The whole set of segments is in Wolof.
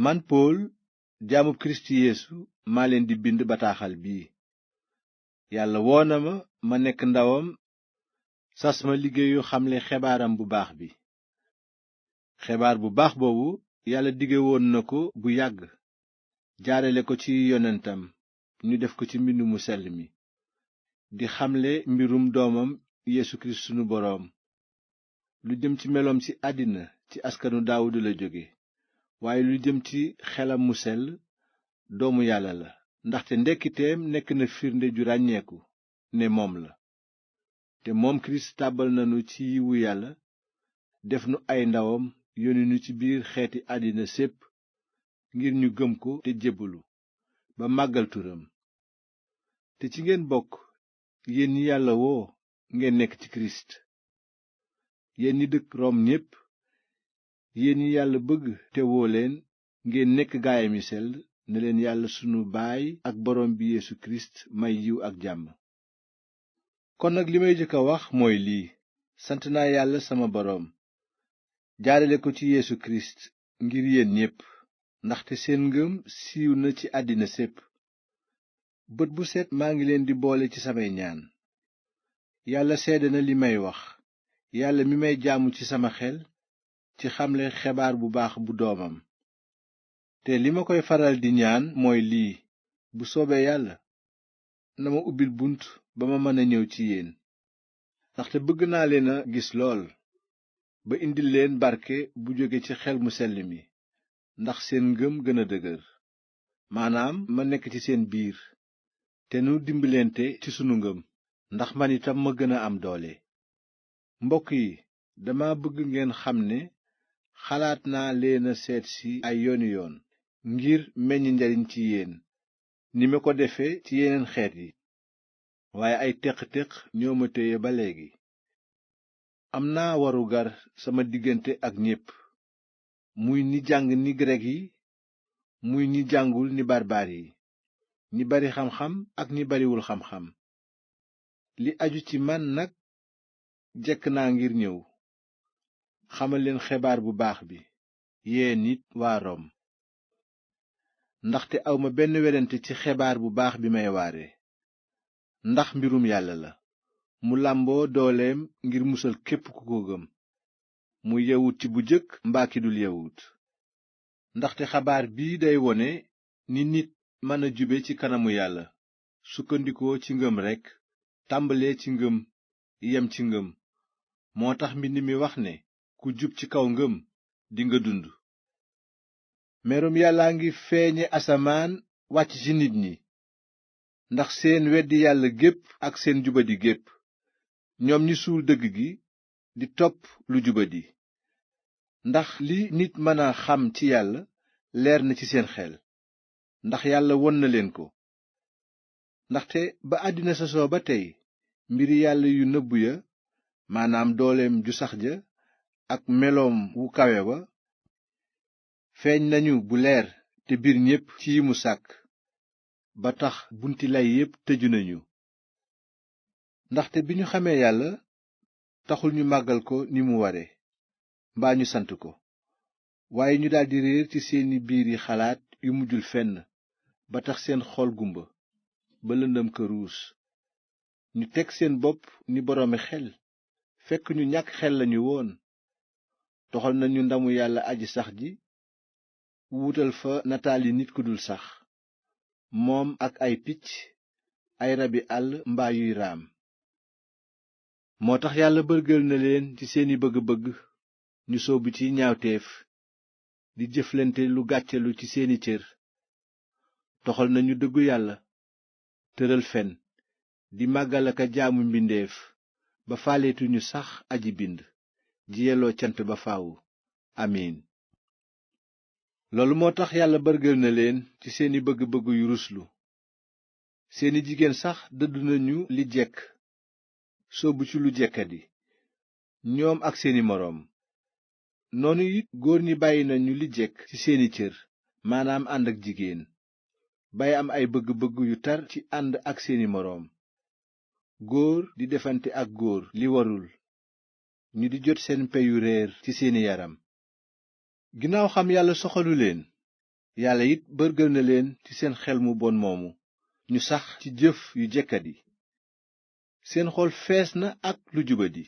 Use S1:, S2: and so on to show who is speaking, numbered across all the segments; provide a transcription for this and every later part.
S1: man pool jaamub kirist yeesu maa leen di bind bataaxal bii. yàlla woona ma nekk ndawam sas ma liggéeyu xamle xebaaram bu baax bi. xebaar bu baax boobu yàlla dige woon na ko bu yàgg jaarale ko ci yonentam ñu def ko ci mbind mu sell mi, di xamle mbirum doomam yeesu kirist sunu boroom. lu jëm ci meloom ci àddina ci askanu daawuda la jóge, waaye lu jëm ci xelam mu sell doomu yàlla la, ndaxte ndekkiteem nekk na firnde ju ràññeeku ne moom la. te moom kirist tàbbal nanu ci yiwu yàlla, def nu ay ndawam, yónni nu ci biir xeeti àddina sépp ngir ñu gëm ko te jébbalu ba màggal turam. te ci ngeen bokk, yéen ñi yàlla woo ngeen nekk ci kirist. yéen ñi dëkk rom ñépp, yéen ñi yàlla bëgg te woo leen ngeen nekk gaayam yu sell, ne leen yàlla sunu baay ak boroom bi yeesu kirist may yiw ak jàmm. kon nag li may jëkk a wax mooy lii: sant naa yàlla sama boroom jaarale ko ci yeesu kirist ngir yéen ñépp, ndaxte seen ngëm siiw na ci àddina sépp. bët bu set maa ngi leen di boole ci samay ñaan. yàlla seede na li may wax, yàlla mi may jaamu ci sama xel ci xamle xebaar bu baax bu doomam. te li ma koy faral di ñaan mooy lii: bu soobee yàlla na ma ubbil bunt ba ma mën a ñëw ci yéen, ndaxte bëgg naa leen a gis lool, ba indil leen barke bu jóge ci xel mu sell mi, ndax seen ngëm gën a dëgër, maanaam ma nekk ci seen biir, te nu dimbalante ci sunu ngëm, ndax man itam ma gën a am doole. mbokk yi, dama bëgg ngeen xam ne xalaat naa leen a seet si ay yooni yoon ngir meññ njariñ ci yéen, ni ma ko defe ci yeneen xeet yi, waaye ay téq-téq ñoo ma téye ba léegi. am naa warugar sama diggante ak ñépp, muy ñi jàng ni grek yi, muy ñi jàngul ni barbaar yi, ñi bari xam-xam ak ñi bariwul xam-xam. li aju ci man nag, jekk naa ngir ñëw xamal leen xebaar bu baax bi, yéen nit waa Rom. ndaxte awma benn werante ci xebaar bu baax bi may waare, ndax mbirum yàlla la, mu làmboo dooleem ngir musal képp ku ko gëm, muy yawut ci bu jëkk mbaa ki dul yawut. ndaxte xabaar bii day wone ni nit mën a jube ci kanamu yàlla, sukkandikoo ci ngëm rekk, tàmbalee ci ngëm yem ci ngëm. moo tax mbind mi wax ne ku jub ci kaw ngëm dinga dund. merum yàllaa ngi feeñe asamaan wàcc ci nit ñi, ndax seen weddi yàlla gépp ak seen jubadi gépp. ñoom ñi suul dëgg gi di topp lu jubadi. ndax li nit mën a xam ci yàlla leer na ci seen xel, ndax yàlla won na leen ko. ndaxte ba àddina sosoo ba tey, mbiri yàlla yu nëbbu ya, maanaam dooleem ju sax ja ak meloom wu kawe wa, feeñ nañu bu leer te biir ñépp ci yi mu sàkk, ba tax bunti lay yépp tëju nañu. ndaxte bi ñu xamee yàlla, taxul ñu màggal ko ni mu ware mbaa ñu sant ko, waaye ñu daldi réer ci seeni biiri xalaat yu mujjul fenn, ba tax seen xol gumba ba lëndëm këruus. ñu teg seen bopp ni boroomi xel, fekk ñu ñàkk xel lañu woon. toxal nañu ndamu yàlla aji sax ji, wuutal fa nataali nit ku dul sax, moom ak ay picc, ay rabi àll mbaa yuy raam. moo tax yàlla bërgël na leen ci seeni bëgg-bëgg ñu soobu ci ñaawteef, di jëflante lu gàccelu ci seeni cër. toxal nañu dëggu yàlla, tëral fen, di màggal ak a jaamu mbindeef, ba faaleetuñu sax aji bind ji yelloo cant ba faaw. amiin. loolu moo tax yàlla bërgël na leen ci seeni bëgg-bëgg yu ruslu. seeni jigéen sax dëddu nañu li jekk, soobu ci lu jekkadi, ñoom ak seeni moroom. noonu it góor ñi bàyyi nañu li jekk ci seeni cër, maanaam ànd ak jigéen, bay am ay bëgg-bëgg yu tar ci ànd ak seeni moroom. góor di defante ak góor li warul, ñu di jot seen peyu réer ci seeni yaram. ginnaaw xam yàlla soxalu leen, yàlla it bërgël na leen ci seen xel mu bon moomu ñu sax ci jëf yu jekkadi seen xol fees na ak lu jubadi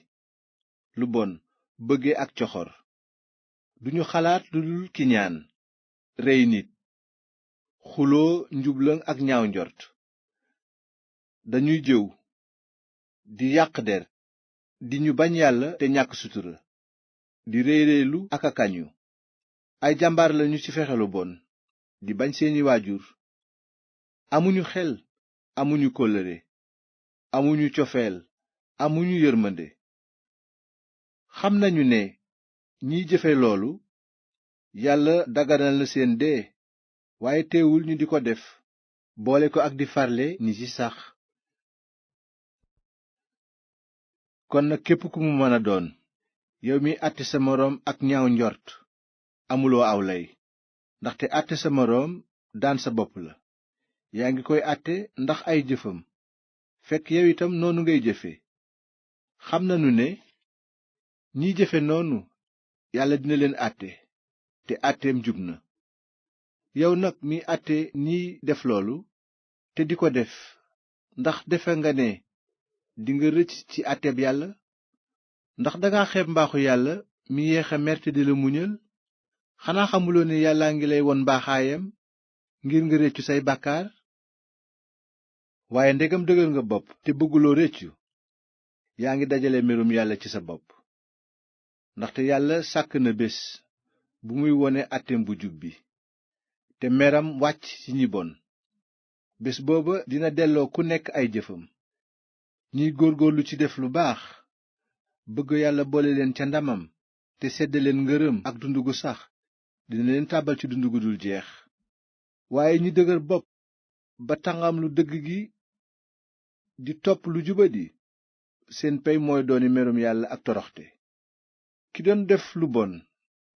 S1: lu bon bëgge ak coxor duñu xalaat lu dul kiñaan rey nit xuloo njublaŋ ak ñaaw njort dañuy jëw di yàq der di ñu bañ yàlla te ñàkk sutura di réy réylu ak a kañu ay jàmbaar lañu ci fexe lu bon di bañ seeni waajur amuñu xel amuñu kóllëre amuñu cofeel amuñu yërmande xam nañu ne ñiy jëfe loolu yàlla daganal na seen dee waaye teewul ñu di ko def boole ko ak di farle ñi ci sax kon nag képp ku mu mën a doon yow mi àtte sa moroom ak ñaaw njort amuloo aw lay ndaxte àtte sa moroom daan sa bopp la yaa ngi koy àtte ndax ay jëfam fekk yow itam noonu ngay jëfe xam nanu ne ñiy jëfe noonu yàlla dina leen àtte te àtteem jub na yow nag mi àtte ñiy def loolu te di ko def ndax defe nga ne dinga rëcc ci àtteb yàlla ndax danga xeeb mbaaxu yàlla mi yeex a mer te di la muñal xanaa xamuloo ne yàllaa ngi lay won mbaaxaayam ngir nga réccu say bàkkaar waaye ndegam dëgër nga bopp te bëgguloo réccu yaa ngi dajale merum yàlla ci sa bopp ndaxte yàlla sàkk na bés bu muy wone àtteem bu jub bi te meram wàcc ci ñi bon bés booba dina delloo ku nekk ay jëfam ñiy góorgóorlu ci def lu baax bëgg yàlla boole leen ca ndamam te sedd leen ngërëm ak dund gu sax dina leen tàbbal ci dund gu dul jeex waaye ñi dëgër bopp ba tàngam lu dëgg gi di topp lu jubadi seen pey mooy dooni merum yàlla ak toroxte ki doon def lu bon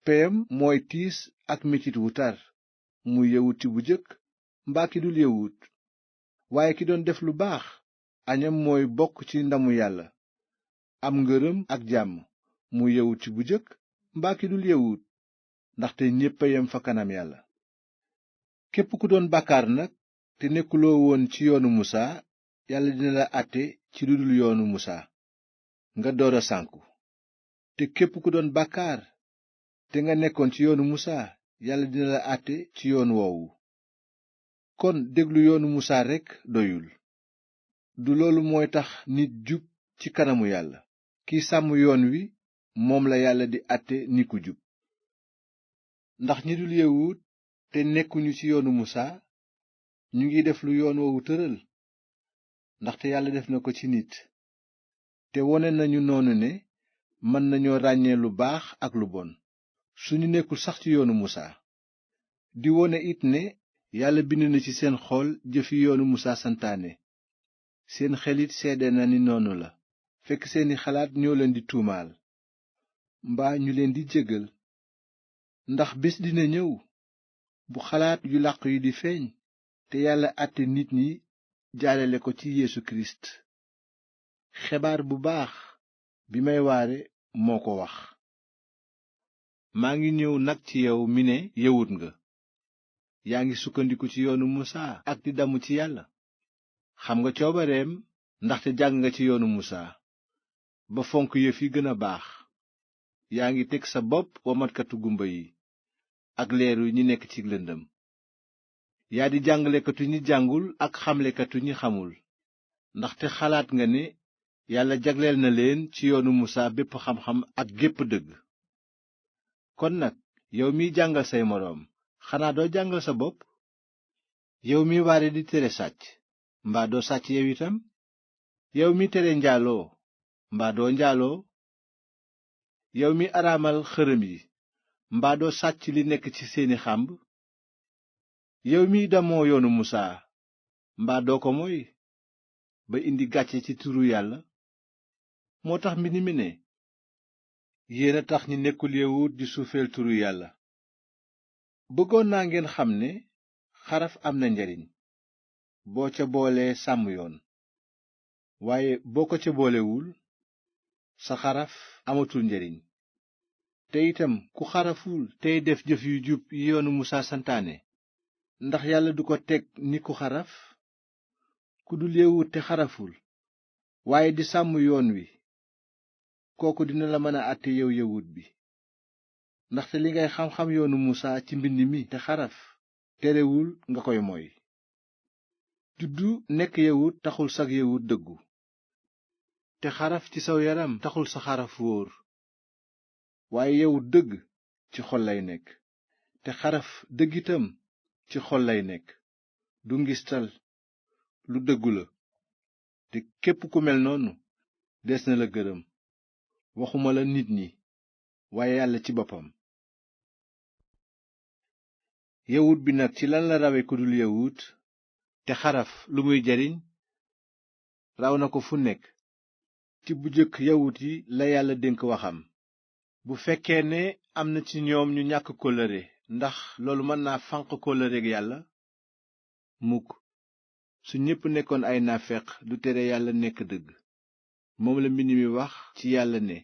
S1: peyam mooy tiis ak metit wu tar muy yawut ci bu jëkk mbaa ki dul yawut waaye ki doon def lu baax añam mooy bokk ci ndamu yàlla am ngërëm ak jàmm muy yawut ci bu jëkk mbaa ki dul yawut ndaxte ñépp a yem fa kanam yàlla képp ku doon bàkkaar nag te nekkuloo woon ci yoonu musaa yàlla dina la àtte ci lu dul yoonu musaa nga door a sànku te képp ku doon bàkkaar te nga nekkoon ci yoonu musaa yàlla dina la àtte ci yoon woowu kon déglu yoonu musaa rekk doyul du loolu mooy tax nit jub ci kanamu yàlla kiy sàmm yoon wi moom la yàlla di àtte ni ku jub ndax ñi dul yawut te nekkuñu ci yoonu musaa ñu ngi def lu yoon woowu tëral ndaxte yàlla def na ko ci nit te wone nañu noonu ne mën nañoo ràññee lu baax ak lu bon suñu nekkul sax ci yoonu musaa di wone it ne yàlla bind na ci seen xol jëfi yoonu musaa santaane seen xelit seede na ni noonu la fekk seeni xalaat ñoo leen di tuumaal mbaa ñu leen di jégal ndax bés dina ñëw bu xalaat yu làqu yi di feeñ te yàlla àtte nit ñi jaarale ko ci Yeesu Kirist xebaar bu baax bi may waare moo ko wax maa ngi ñëw nag ci yow mi ne yawut nga yaa ngi sukkandiku ci yoonu musaa ak di damu ci yàlla xam nga coobareem ndaxte jàng nga ci yoonu musaa ba fonk yëf yi gën a baax yaa ngi teg sa bopp womatkatu gumba yi ak leeru ñi nekk ci lëndëm yaa di jàngalekatu ñi jàngul ak xamlekatu ñi xamul ndaxte xalaat nga ne yàlla jagleel na leen ci yoonu musaa bépp xam-xam ak gépp dëgg kon nag yow miy jàngal say moroom xanaa doo jàngal sa bopp yow mi waare di tere sàcc mbaa doo sàcc yow itam yow mi tere njaaloo mbaa doo njaaloo yow mi araamal xërëm yi mbaa doo sàcc li nekk ci seeni xàmb yow miy damoo yoonu musaa mbaa doo ko moy ba indi gàcce ci turu yàlla moo tax mbind mi ne yéen a tax ñi nekkul yawut di suufeel turu yàlla bëggoon naa ngeen xam ne xaraf am na njariñ boo ca boolee sàmm yoon waaye boo ko ca boolewul sa xaraf amatul njariñ te itam ku xaraful tey def jëf yu jub yi yoonu musaa santaane ndax yàlla du ko teg ni ku xaraf ku dul yawut te xaraful waaye di sàmm yoon wi kooku dina la mën a àtte yow yawut bi ndaxte li ngay xam-xam yoonu musaa ci mbind mi te xaraf terewul nga koy moy. juddu nekk yawut taxul sag yawut dëggu te xaraf ci saw yaram taxul sa xaraf wóor waaye yawut dëgg ci xol lay nekk te xaraf dëgg itam ci xol lay nekk du ngistal lu dëggu la te képp ku mel noonu des na la gërëm waxuma la nit ñi waaye yàlla ci boppam. yawut bi nag ci lan la rawe ku dul yawut te xaraf lu muy jariñ raw na ko fu nekk. ci bu jëkk yawut yi la yàlla dénk waxam bu fekkee ne am na ci ñoom ñu ñàkk kóllëre ndax loolu mën naa fanq kóllëreeg yàlla mukk su ñépp nekkoon ay naafeq du tere yàlla nekk dëgg moom la mbind mi wax ci yàlla ne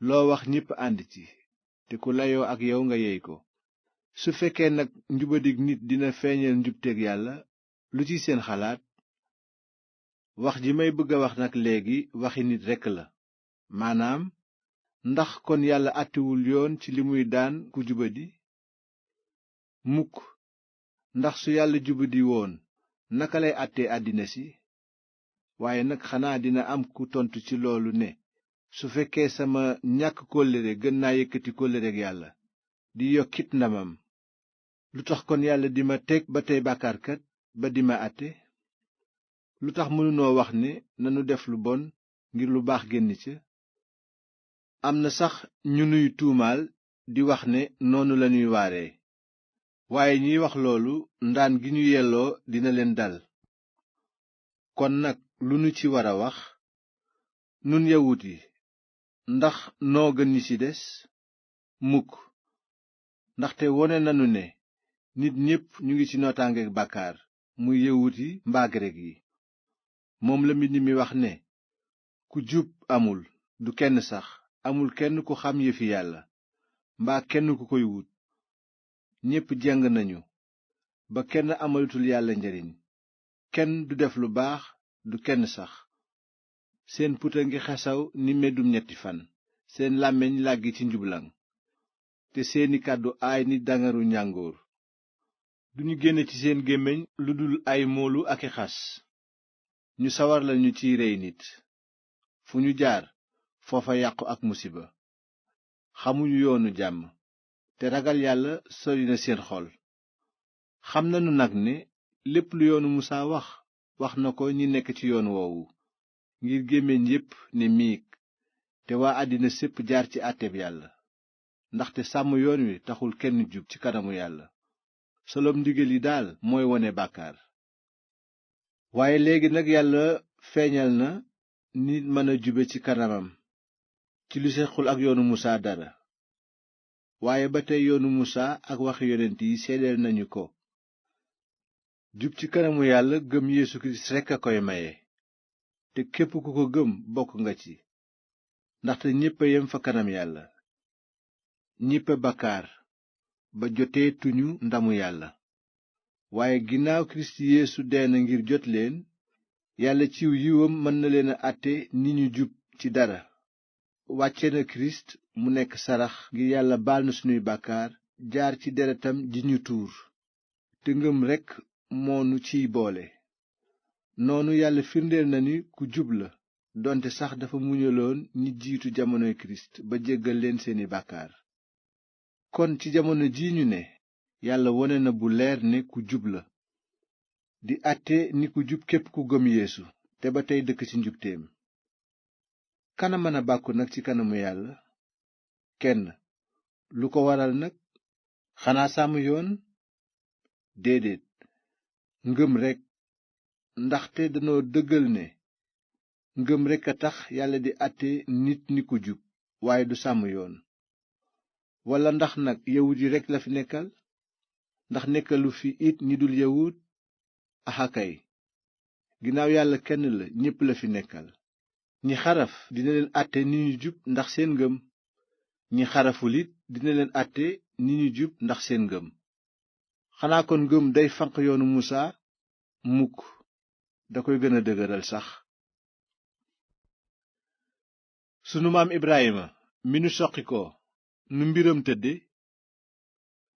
S1: loo wax ñépp ànd ci te ku layoo ak yow nga yey ko. su fekkee nag njubadig nit dina feeñal njubteeg yàlla lu ci seen xalaat. wax ji may bëgg a wax nag léegi waxi nit rekk la maanaam ndax kon yàlla àttewul yoon ci li muy daan ku jubadi mukk ndax su yàlla jubadi woon naka lay àttee àddina si. waaye nag xanaa dina am ku tontu ci loolu ne su fekkee sama ñàkk kóllëre gën naa yëkkati kóllëreeg yàlla di yokkit ndamam lu tax kon yàlla di ma teg ba tey bàkkaarkat ba di ma àtte. lu tax mënunoo wax ne nanu def lu bon ngir lu baax génn ca. am na sax ñu nuy tuumaal di wax ne noonu lañuy waaree waaye ñiy wax loolu ndaan gi ñu yelloo dina leen dal. kon nag lu nu ci war a wax nun yawut yi ndax noo gën ñi ci des mukk ndaxte wone nanu ne nit ñépp ñu ngi ci nootaangeek bàkkaar muy yawut yi mbaa grek yi. moom la mbind mi wax ne ku jub amul du kenn sax amul kenn ku xam yëfi yàlla mbaa kenn ku koy wut ñépp jeng nañu ba kenn amalatul yàlla njariñ kenn du def lu baax du kenn sax seen put a ngi xesaw ni meddum ñetti fan seen làmmiñ làggi ci njublaŋ te seeni kàddu aay ni dangaru njàngoor duñu génne ci seen gémmiñ lu dul ay moolu ak i xas ñu sawar lañu ciy rey nit fu ñu jaar foofa yàqu ak musiba xamuñu yoonu jàmm te ragal yàlla sori na seen xol. xam nanu nag ne lépp lu yoonu musaa wax na ko ñi nekk ci yoon woowu ngir gémmiñ yépp ne miig te waa àddina sépp jaar ci àtteb yàlla ndaxte sàmm yoon wi taxul kenn jub ci kanamu yàlla solom ndigal yi daal mooy wone bàkkaar. waaye léegi nag yàlla feeñal na nit mën a jube ci kanamam ci lu sequl ak yoonu musaa dara waaye ba tey yoonu musaa ak waxi yonent yi seedeel nañu ko. jub ci kanamu yàlla gëm Yeesu Kirist rekk a koy maye te képp ku ko gëm bokk nga ci ndaxte ñépp a yem fa kanam yàlla ñépp a bàkkaar ba jotee tuñu ndamu yàlla. waaye ginnaaw Kirist Yeesu dee na ngir jot leen yàlla ciw yiwam mën na leen a àtte ni ñu jub ci dara. wàcce na Kirist mu nekk sarax ngir yàlla baal na sunuy bàkkaar jaar ci deretam ji ñu tuur te ngëm rekk moonu ciy boole. noonu yàlla firndeel na ni ku jub la donte sax dafa muñaloon ñi jiitu jamonoy Kirist ba jéggal leen seeni bàkkaar. kon ci jamono ji ñu ne yàlla wone na bu leer ne ku jub la di àtte ni ku jub képp ku gëm Yeesu te ba tey dëkk ci njubteem. kana mën a bàkku nag ci kanamu yàlla kenn. lu ko waral nag xanaa sàmm yoon déedéet ngëm rekk ndaxte danoo dëggal ne ngëm rekk a tax yàlla di àtte nit ni ku jub waaye du sàmm yoon. walla ndax nag yawut yi rekk la fi nekkal ndax nekkalu fi it ñi dul yawut. axakay ginnaaw yàlla kenn la ñépp la fi nekkal. ñi xaraf dina leen àtte ni ñu jub ndax seen ngëm ñi xaraful it dina leen àtte ni ñu jub ndax seen ngëm. xanaa kon ngëm day fanq yoonu musaa? mukk, da koy gën a dëgëral sax. sunu maam Ibrahima mi nu soqi ko nu mbiram tëdde?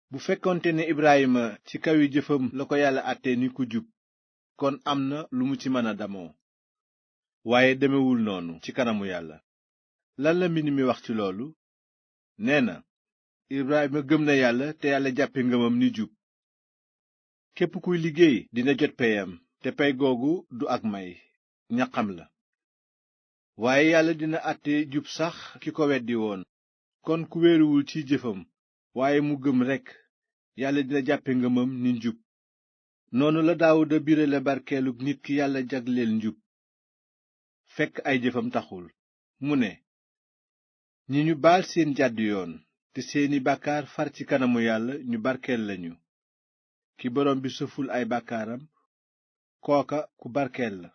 S1: bu fekkonte ne Ibrahima ci kawi jëfam la ko yàlla àtte ni ku jub, kon am na lu mu ci mën a damoo. waaye demewul noonu ci kanamu yàlla. lan la mbind mi wax ci loolu? nee na Ibrahima gëm na yàlla te yàlla jàppe ngëmam ni jub. képp kuy liggéey dina jot peyam, te pey googu du ak may, ñaqam la. waaye yàlla dina àtte jub sax ki ko weddi woon. kon ku wéeruwul ci jëfam waaye mu gëm rekk, yàlla dina jàppe ngëmam ni njub. noonu la Daawuda birale barkeelug nit ki yàlla jagleel njub, fekk ay jëfam taxul. mu ne, ñi ñu baal seen jàdd yoon te seeni bàkkaar far ci kanamu yàlla ñu barkeel lañu. ki borom bi sëful ay bàkkaaram, kooka ku barkeel la.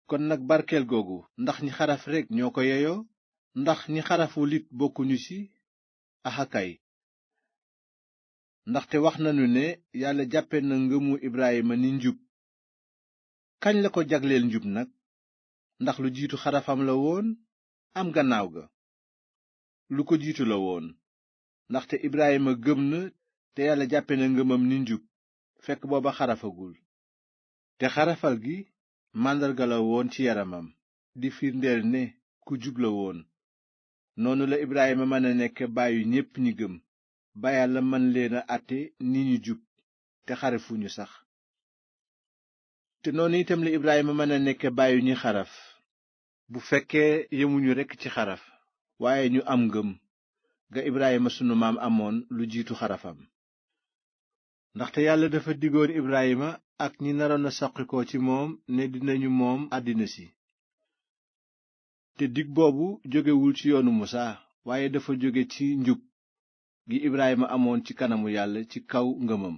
S1: kon nag barkeel googu ndax ñi xaraf rekk ñoo ko yeyoo? ndax ñi xaraful it bokkuñu ci? axakay, ndaxte wax nanu ne yàlla jàppe na ngëmu Ibrahima ni njub. kañ la ko jagleel njub nag? ndax lu jiitu xarafam la woon am gannaaw ga? lu ko jiitu la woon, ndaxte Ibrahima gëm na te yàlla jàppe na ngëmam ni njub fekk booba xarafagul. te xarafal gi màndarga la woon ci yaramam, di firndeel ne ku jub la woon. noonu la Ibrahima mën a nekk bàyyu ñépp ñi gëm, ba yàlla mën leen a àtte ni ñu jub te xarafuñu sax. te noonu itam la Ibrahima mën a nekk bàyyu ñi xaraf, bu fekkee yemuñu rekk ci xaraf, waaye ñu am ngëm ga Ibrahima sunu maam amoon lu jiitu xarafam. ndaxte yàlla dafa digoon Ibrahima ak ñi naroon a soqikoo ci moom ne dinañu moom àddina si. te dig boobu jógewul ci yoonu musaa, waaye dafa jóge ci njub gi Ibrahima amoon ci kanamu yàlla ci kaw ngëmam.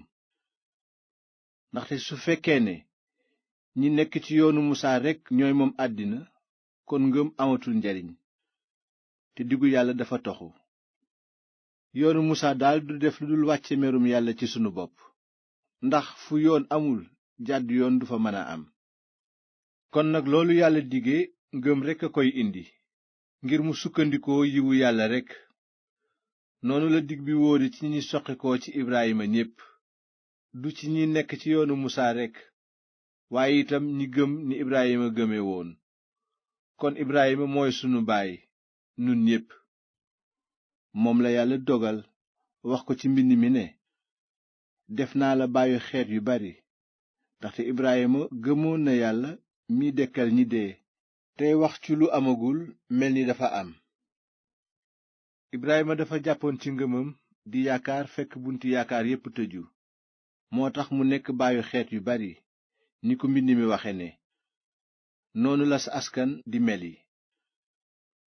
S1: ndaxte su fekkee ne ñi nekk ci yoonu musaa rekk ñooy moom àddina, kon ngëm amatul njariñ, te diggu yàlla dafa toxu. yoonu musaa daal du def lu dul wàcce merum yàlla ci sunu bopp, ndax fu yoon amul jàdd yoon du fa mën a am. kon nag loolu yàlla dige ngëm rekk a koy indi, ngir mu sukkandikoo yiwu yàlla rekk. noonu la dig bi wóore ci ñi soqikoo ci Ibrahima ñépp, du ci ñi nekk ci yoonu musaa rekk, waaye itam ñi gëm ni Ibrahima gëme woon. kon Ibrahima mooy sunu baay nun ñépp. moom la yàlla dogal wax ko ci mbind mi ne, def naa la baayu xeet yu bari. ndaxte Ibrahima gëmoon na yàlla mi dekkal ñi dee, tey wax ci lu amagul mel ni dafa am. Ibrahima dafa jàppoon ci ngëmam di yaakaar fekk bunti yaakaar yépp tëju. moo tax mu nekk baayu xeet yu bari, ni ko mbind mi waxe ne, noonu la sa askan di meli.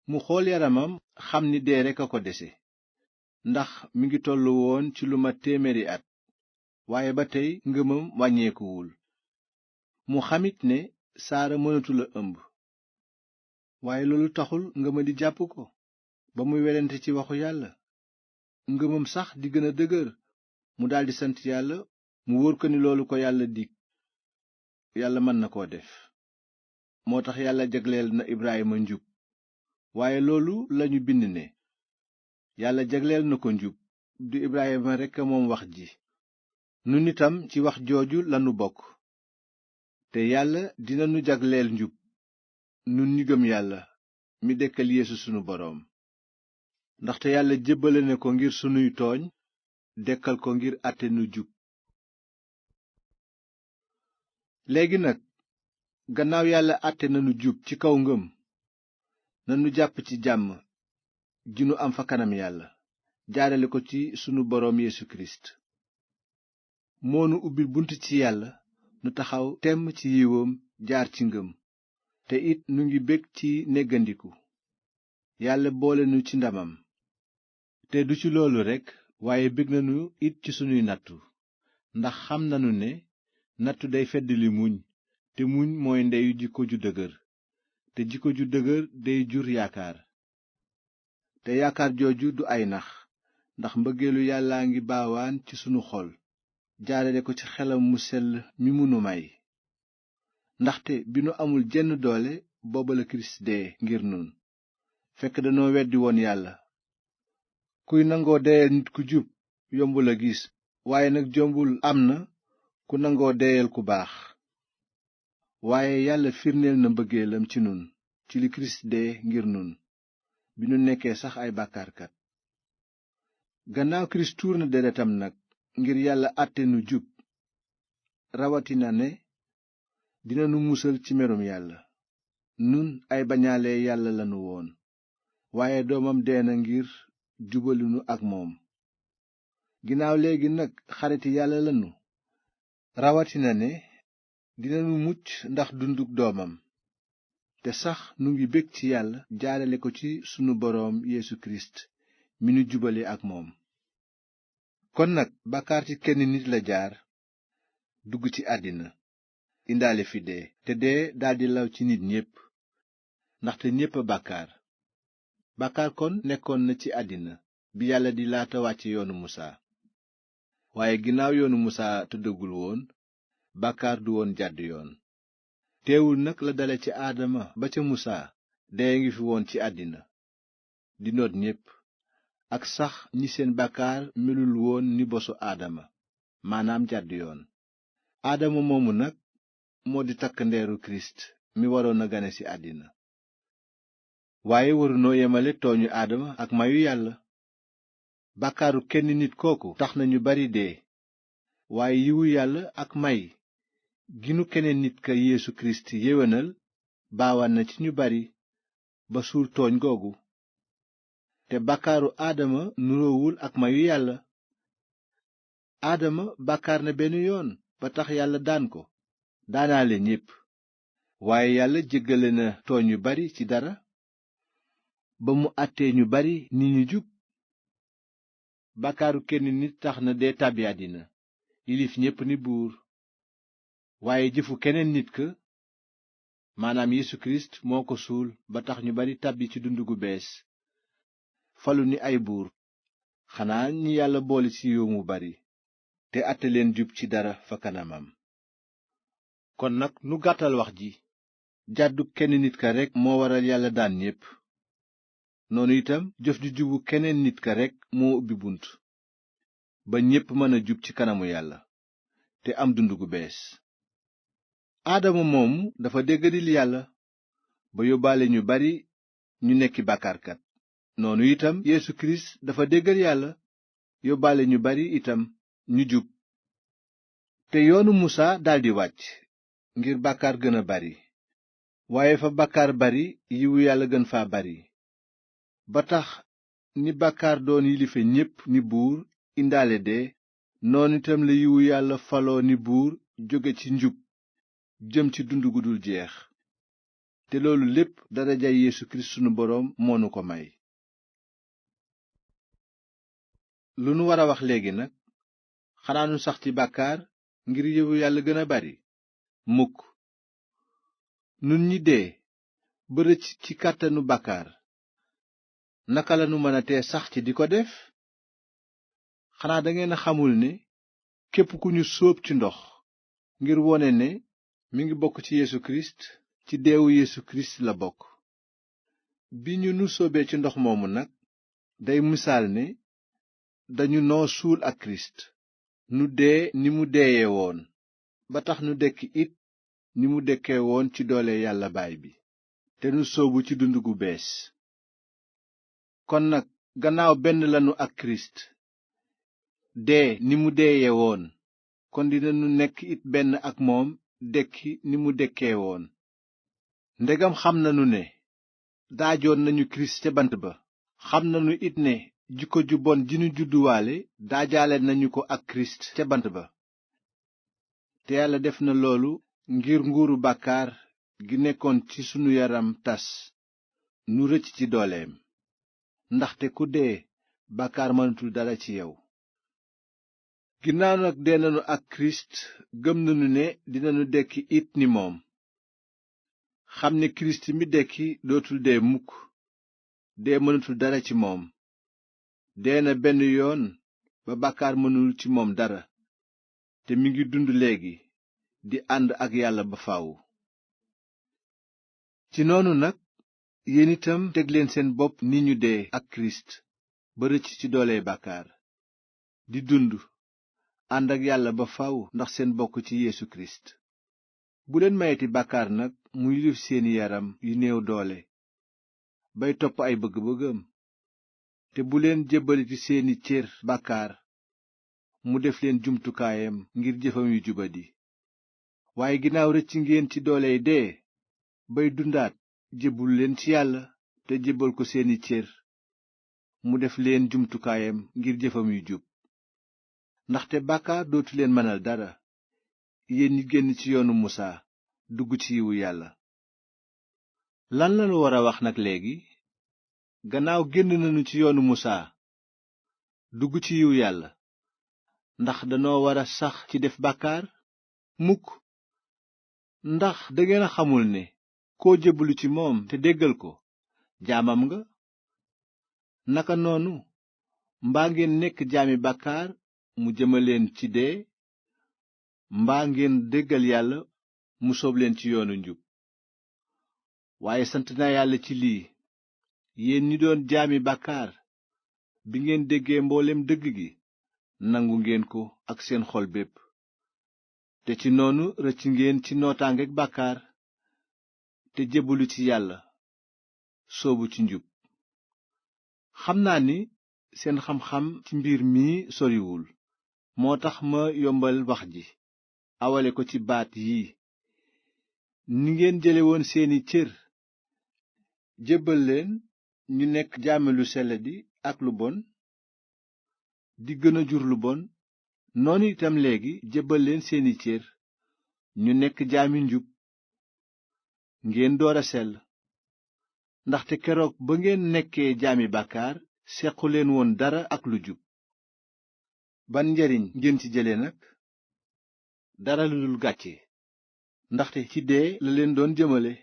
S1: mu xool yaramam xam ni dee rekk a ko dese, ndax mi ngi tollu woon ci lu mat 100 at, waaye ba tey ngëmam wàññeekuwul. mu xamit ne saara mënatula ëmb, waaye loolu taxul ngëma di jàpp ko ba muy werante ci waxu yàlla. ngëmam sax di gën a dëgër, mu daldi sant yàlla, mu wóor ko ni loolu ko yàlla dig, yàlla mën na koo def. moo tax yàlla jagleel na Ibrahima njub. waaye loolu lañu bind ne, yàlla jagleel na ko njub. du Ibrahima rekk a moom wax ji, nun itam ci wax jooju lanu bokk. te yàlla dina nu jagleel njub, nun ñi gëm yàlla mi dekkal Yeesu sunu boroom. ndaxte yàlla jébbale na ko ngir sunuy tooñ, dekkal ko ngir àtte nu jub. léegi nag gannaaw yàlla àtte nanu jub ci kaw ngëm, nanu jàpp ci jàmm ji nu am fa kanam yàlla, jaarale ko ci sunu boroom Yeesu Kirist. moo nu ubbil bunt ci yàlla, nu taxaw temm ci yiwam jaar ci ngëm. te it nu ngi bég ci néggandiku, yàlla boole nu ci ndamam. te du ci loolu rekk, waaye bég nanu it ci sunuy nattu, ndax xam nanu ne nattu day feddali muñ, te muñ mooy ndeyu jikko ju dëgër, te jikko ju dëgër day jur yaakaar. te yaakaar jooju du ay nax, ndax mbëggeelu yàllaa ngi baawaan ci sunu xol jaarale ko ci xelam mu sell mi nu may. ndaxte bi nu amul jenn doole booba la kirist dee ngir nun, fekk danoo weddi woon yàlla. kuy nangoo deyal nit ku jub yombul a gis, waaye nag jombul am na ku nangoo deyal ku baax. waaye yàlla firneel na mbëggeelam ci nun ci li kirist dee ngir nun, bi nu nekkee sax ay bàkkaarkat. gannaaw kirist tuur na deretam nag ngir yàlla àtte nu jub, rawatina ne dinanu musal ci merum yàlla. nun ay bañaale yàlla lanu woon, waaye doomam dee na ngir jubalinu ak moom. ginnaaw léegi nag xariti yàlla lanu, rawatina ne dinanu mucc ndax dunduk doomam. te sax nu ngi bég ci yàlla jaarale ko ci sunu boroom Yeesu kirist mi nu jubale ak moom. kon nag bàkkaar ci kenn nit la jaar dugg ci àddina, indaale fi dee, te dee daldi law ci nit ñépp, ndaxte ñépp a bàkkaar. bàkkaar kon nekkoon na ci àddina bi yàlla di laata wàcce yoonu musaa. waaye ginnaaw yoonu musaa tëddagul woon, bàkkaar du woon jàdd yoon. teewul nag la dale ci aadama ba ca musaa, dee ngi fi woon ci àddina di noot ñépp, ak sax ñi seen bàkkaar melul woon ni bosu aadama, maanaam jàdd yoon. aadama moomu nag moo di takk ndeeru kirist mi waroon a gane ci àddina. waaye warunoo yemale tooñu aadama ak mayu yàlla. bàkkaaru kenn nit kooku tax na ñu bari dee, waaye yiwu yàlla ak may ginu keneen nit ka Yeesu kirist yéwénal baawaan na ci ñu bari ba suul tooñ googu. te bàkkaaru aadama nuroowul ak mayu yàlla. aadama bàkkaar na benn yoon ba tax yàlla daan ko, daanaale ñépp. waaye yàlla jéggale na tooñ yu bari ci dara, ba mu àttee ñu bari ni ñu jub. bàkkaaru kenn nit tax na dee tàbbi àddina, yilif ñépp ni buur. waaye jëfu keneen nit ka, maanaam Yeesu kirist moo ko suul ba tax ñu bari tàbbi ci dund gu bees, falu ni ay buur, xanaa ñi yàlla boole ci yiw mu bari, te àtte leen jub ci dara fa kanamam. kon nag nu gàttal wax ji, jàddu kenn nit ka rekk moo waral yàlla daan ñépp. noonu itam jëf ju jubu keneen nit ka rekk moo ubbi bunt ba ñépp mën a jub ci kanamu yàlla te am dund gu bees. aadama moomu dafa déggadil yàlla ba yóbbaale ñu bari ñu nekki bàkkaarkat. noonu itam Yeesu kirist dafa déggal yàlla yóbbaale ñu bari itam ñu jub. te yoonu musaa daldi wàcc ngir bàkkaar gën a bari, waaye fa bàkkaar bari yiwu yàlla gën fa bari. ba tax ni bàkkaar doon yilife ñépp ni buur indaale dee, noonu itam la yiwu yàlla faloo ni buur jóge ci njub jëm ci dund gu dul jeex. te loolu lépp darajay Yeesu kirist sunu boroom moo nu ko may. lu nu war a wax léegi nag, xanaa nu sax ci bàkkaar ngir yiwu yàlla gën a bari? mukk. nun ñi dee ba rëcc ci kàttanu bàkkaar, naka lanu mën a tee sax ci di ko def? xanaa dangeen a xamul ne képp ku ñu sóob ci ndox ngir wone ne mi ngi bokk ci Yeesu kirist, ci deewu Yeesu kirist la bokk. bi ñu nu sóobee ci ndox moomu nag day misaal ne dañu noo suul ak kirist, nu dee ni mu deeye woon, ba tax nu dekki it ni mu dekkee woon ci doole yàlla baay bi, te nu sóobu ci dund gu bees. kon nag gannaaw benn lanu ak kirist, dee ni mu deeye woon, kon dinanu nekk it benn ak moom dekki ni mu dekkee woon. ndegam xam nanu ne daajoon nañu kirist ca bant ba, xam nanu it ne jikko ju bon ji nu judduwaale daajaale nañu ko ak kirist ca bant ba. te yàlla def na loolu ngir nguuru bàkkaar gi nekkoon ci sunu yaram tas, nu rëcc ci dooleem. ndaxte ku dee bàkkaar mënatul dara ci yow. ginnaaw nag dee nanu ak kirist, gëm nanu ne dinanu dekki it ni moom. xam ne kirist mi dekki dootul dee mukk, dee mënatul dara ci moom. dee na benn yoon ba bàkkaar mënul ci moom dara. te mi ngi dund léegi di ànd ak yàlla ba faw. ci noonu nag yéen itam teg leen seen bopp ni ñu dee ak kirist ba rëcc ci dooley bàkkaar, di dund ànd ak yàlla ba faw ndax seen bokk ci Yeesu kirist. bu leen mayeti bàkkaar nag mu yilif seeni yaram yu néew doole bay topp ay bëgg-bëggam, te bu leen jébbaliti seeni cër bàkkaar mu def leen jumtukaayam ngir jëfam yu jubadi. waaye ginnaaw rëcc ngeen ci dooley dee bay dundaat, jébbul leen ci yàlla te jébbal ko seeni cër mu def leen jumtukaayam ngir jëfam yu jub. ndaxte bàkkaar dootu leen mënal dara, yéen ñi génn ci yoonu musaa dugg ci yiwu yàlla. lan lañu war a wax nag léegi? gannaaw génn nañu ci yoonu musaa dugg ci yiwu yàlla, ndax danoo war a sax ci def bàkkaar? mukk! ndax dangeen a xamul ne koo jébbalu ci moom te déggal ko, jaamam nga? naka noonu mbaa ngeen nekk jaami bàkkaar mu jëmaleen ci dee, mbaa ngeen déggal yàlla mu soob leen ci yoonu njub. waaye sant naa yàlla ci lii, yéen ñi doon jaami bàkkaar, bi ngeen déggee mboolem dëgg gi nangu ngeen ko ak seen xol bépp, te ci noonu rëcc ngeen ci nootaangeek bàkkaar te jébbalu ci yàlla soobu ci njub. xam naa ni seen xam-xam ci mbir mi soriwul, moo tax ma yombal wax ji awale ko ci baat yii: ni ngeen jële woon seeni cër jébbal leen ñu nekk jaami lu selladi ak lu bon, di gën a jur lu bon, noonu itam léegi jébbal leen seeni cër ñu nekk jaami njub, ngeen door a sell. ndaxte keroog ba ngeen nekkee jaami bàkkaar sequleen woon dara ak lu jub. ban njariñ ngeen ci jële nag? dara lu dul gàcce, ndaxte ci dee la leen doon jëmale.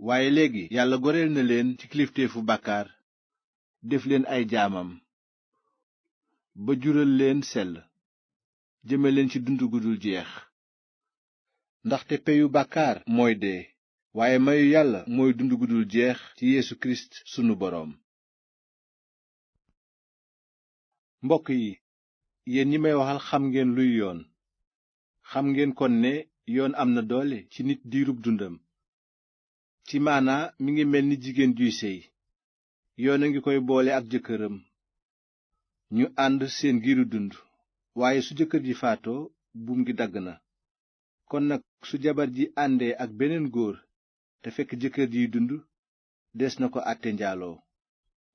S1: waaye léegi yàlla goreel na leen ci kilifteefu bàkkaar, def leen ay jaamam, ba jural leen sell, jëme leen ci dund gu dul jeex. ndaxte peyu bàkkaar mooy dee, waaye mayu yàlla mooy dund gu dul jeex ci Yeesu kirist sunu boroom. mbokk yi, yéen ñi may waxal xam ngeen luy yoon. xam ngeen kon ne yoon am na doole ci nit diirub dundam. ci maanaa mi ngi mel ni jigéen juy sëy, yoon a ngi koy boole ak jëkkëram, ñu ànd seen giiru dund. waaye su jëkkër ji faatoo, buum gi dagg na. kon nag su jabar ji àndee ak beneen góor te fekk jëkkër jiy dund, des na ko àtte njaaloo.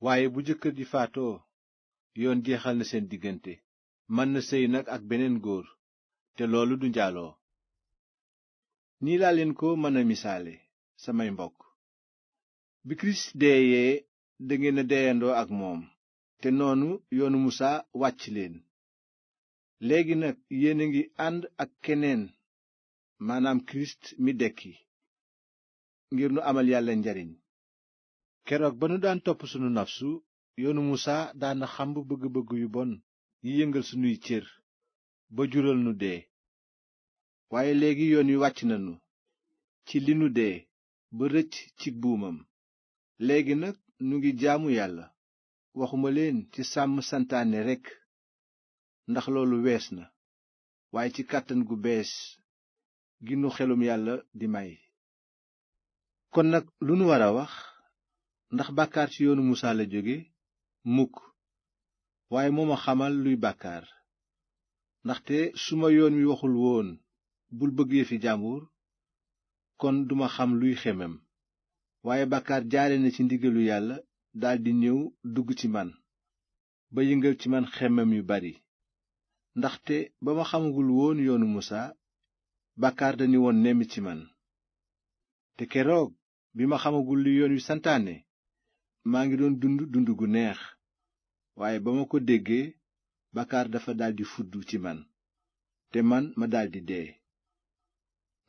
S1: waaye bu jëkkër ji faatoo, yoon jeexal na seen diggante, mën na sëy nag ak beneen góor, te loolu du njaaloo. nii laa leen ko mën a misaale, samay mbokk. bi kirist deeyee, dangeen a deyandoo ak moom, te noonu yoonu musaa wàcc leen. léegi nag yéen a ngi ànd ak keneen, maanaam kirist mi dekki, ngir nu amal yàlla njariñ. keroog ba nu daan topp sunu nafsu, yoonu musaa daana xamb bëgg-bëgg yu bon yi yëngal sunuy cër ba jural nu dee. waaye léegi yoon wi wàcc nanu ci li nu dee ba rëcc ci buumam. léegi nag nu ngi jaamu yàlla, waxuma leen ci sàmm santaane rekk, ndax loolu wees na, waaye ci kàttan gu bees gi nu xelum yàlla di may. kon nag lu nu war a wax? ndax bàkkaar ci yoonu musaa la jóge? mukk! waaye moo ma xamal luy bàkkaar. ndaxte su ma yoon wi waxul woon bul bëgg yëfi jàmbur, kon duma xam luy xemem. waaye bàkkaar jaare na ci ndigalu yàlla daldi ñëw dugg ci man, ba yëngal ci man xemem yu bari. ndaxte ba ma xamagul woon yoonu musaa, bàkkaar dañu woon nemm ci man. te keroog bi ma xamagul li yoon wi santaane, maa ngi doon dund gu neex. waaye ba ma ko déggee, bàkkaar dafa daldi fudd ci man, te man ma daldi dee.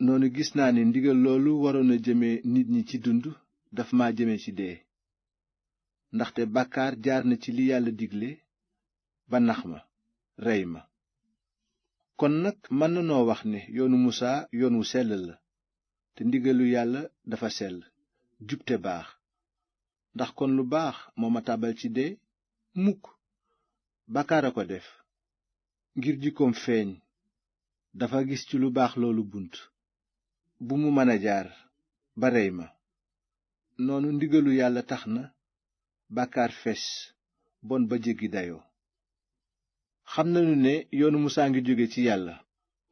S1: noonu gis naa ne ndigal loolu waroon a jëme nit ñi ci dund, daf ma jëme ci dee. ndaxte bàkkaar jaar na ci li yàlla digle ba nax ma, rey ma. kon nag mën nanoo wax ne yoonu musaa yoon wu sell la te ndigalu yàlla dafa sell jub te baax. ndax kon lu baax moo ma tàbbal ci dee? mukk. bàkkaar a ko def ngir jikkoom feeñ dafa gis ci lu baax loolu bunt bu mu mën a jaar ba rey ma. noonu ndigalu yàlla tax na bàkkaar fes bon ba jéggi dayoo. xam nañu ne yoonu musaa ngi jóge ci yàlla,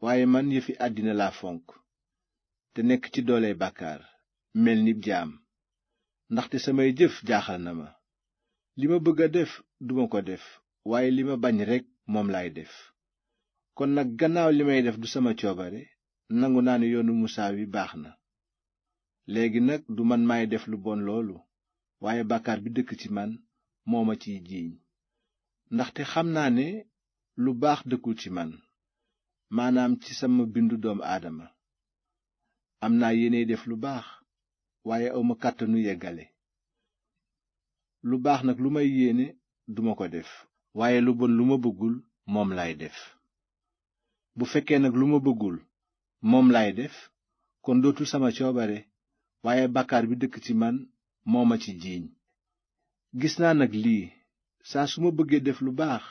S1: waaye man yëfi àddina laa fonk te nekk ci dooley bàkkaar mel ni jaam. ndaxte samay jëf jaaxal na ma, li ma bëgg a def duma ko def, waaye li ma bañ rekk moom laay def. kon nag gannaaw li may def du sama coobare, nangu naa ne yoonu musaa wi baax na. léegi nag du man maay def lu bon loolu, waaye bàkkaar bi dëkk ci man moo ma ciy jiiñ. ndaxte xam naa ne lu baax dëkkul ci man, maanaam ci sama bindu doomu aadama. am naa yéene def lu baax, waaye awma kàttanu yeggale. lu baax nag lu may yéene duma ko def, waaye lu bon lu ma bëggul moom laay def. bu fekkee nag lu ma bëggul moom laay def, kon dootul sama coobare, waaye bàkkaar bi dëkk ci man moo ma ci jiiñ. gis naa nag lii, saa su ma bëggee def lu baax,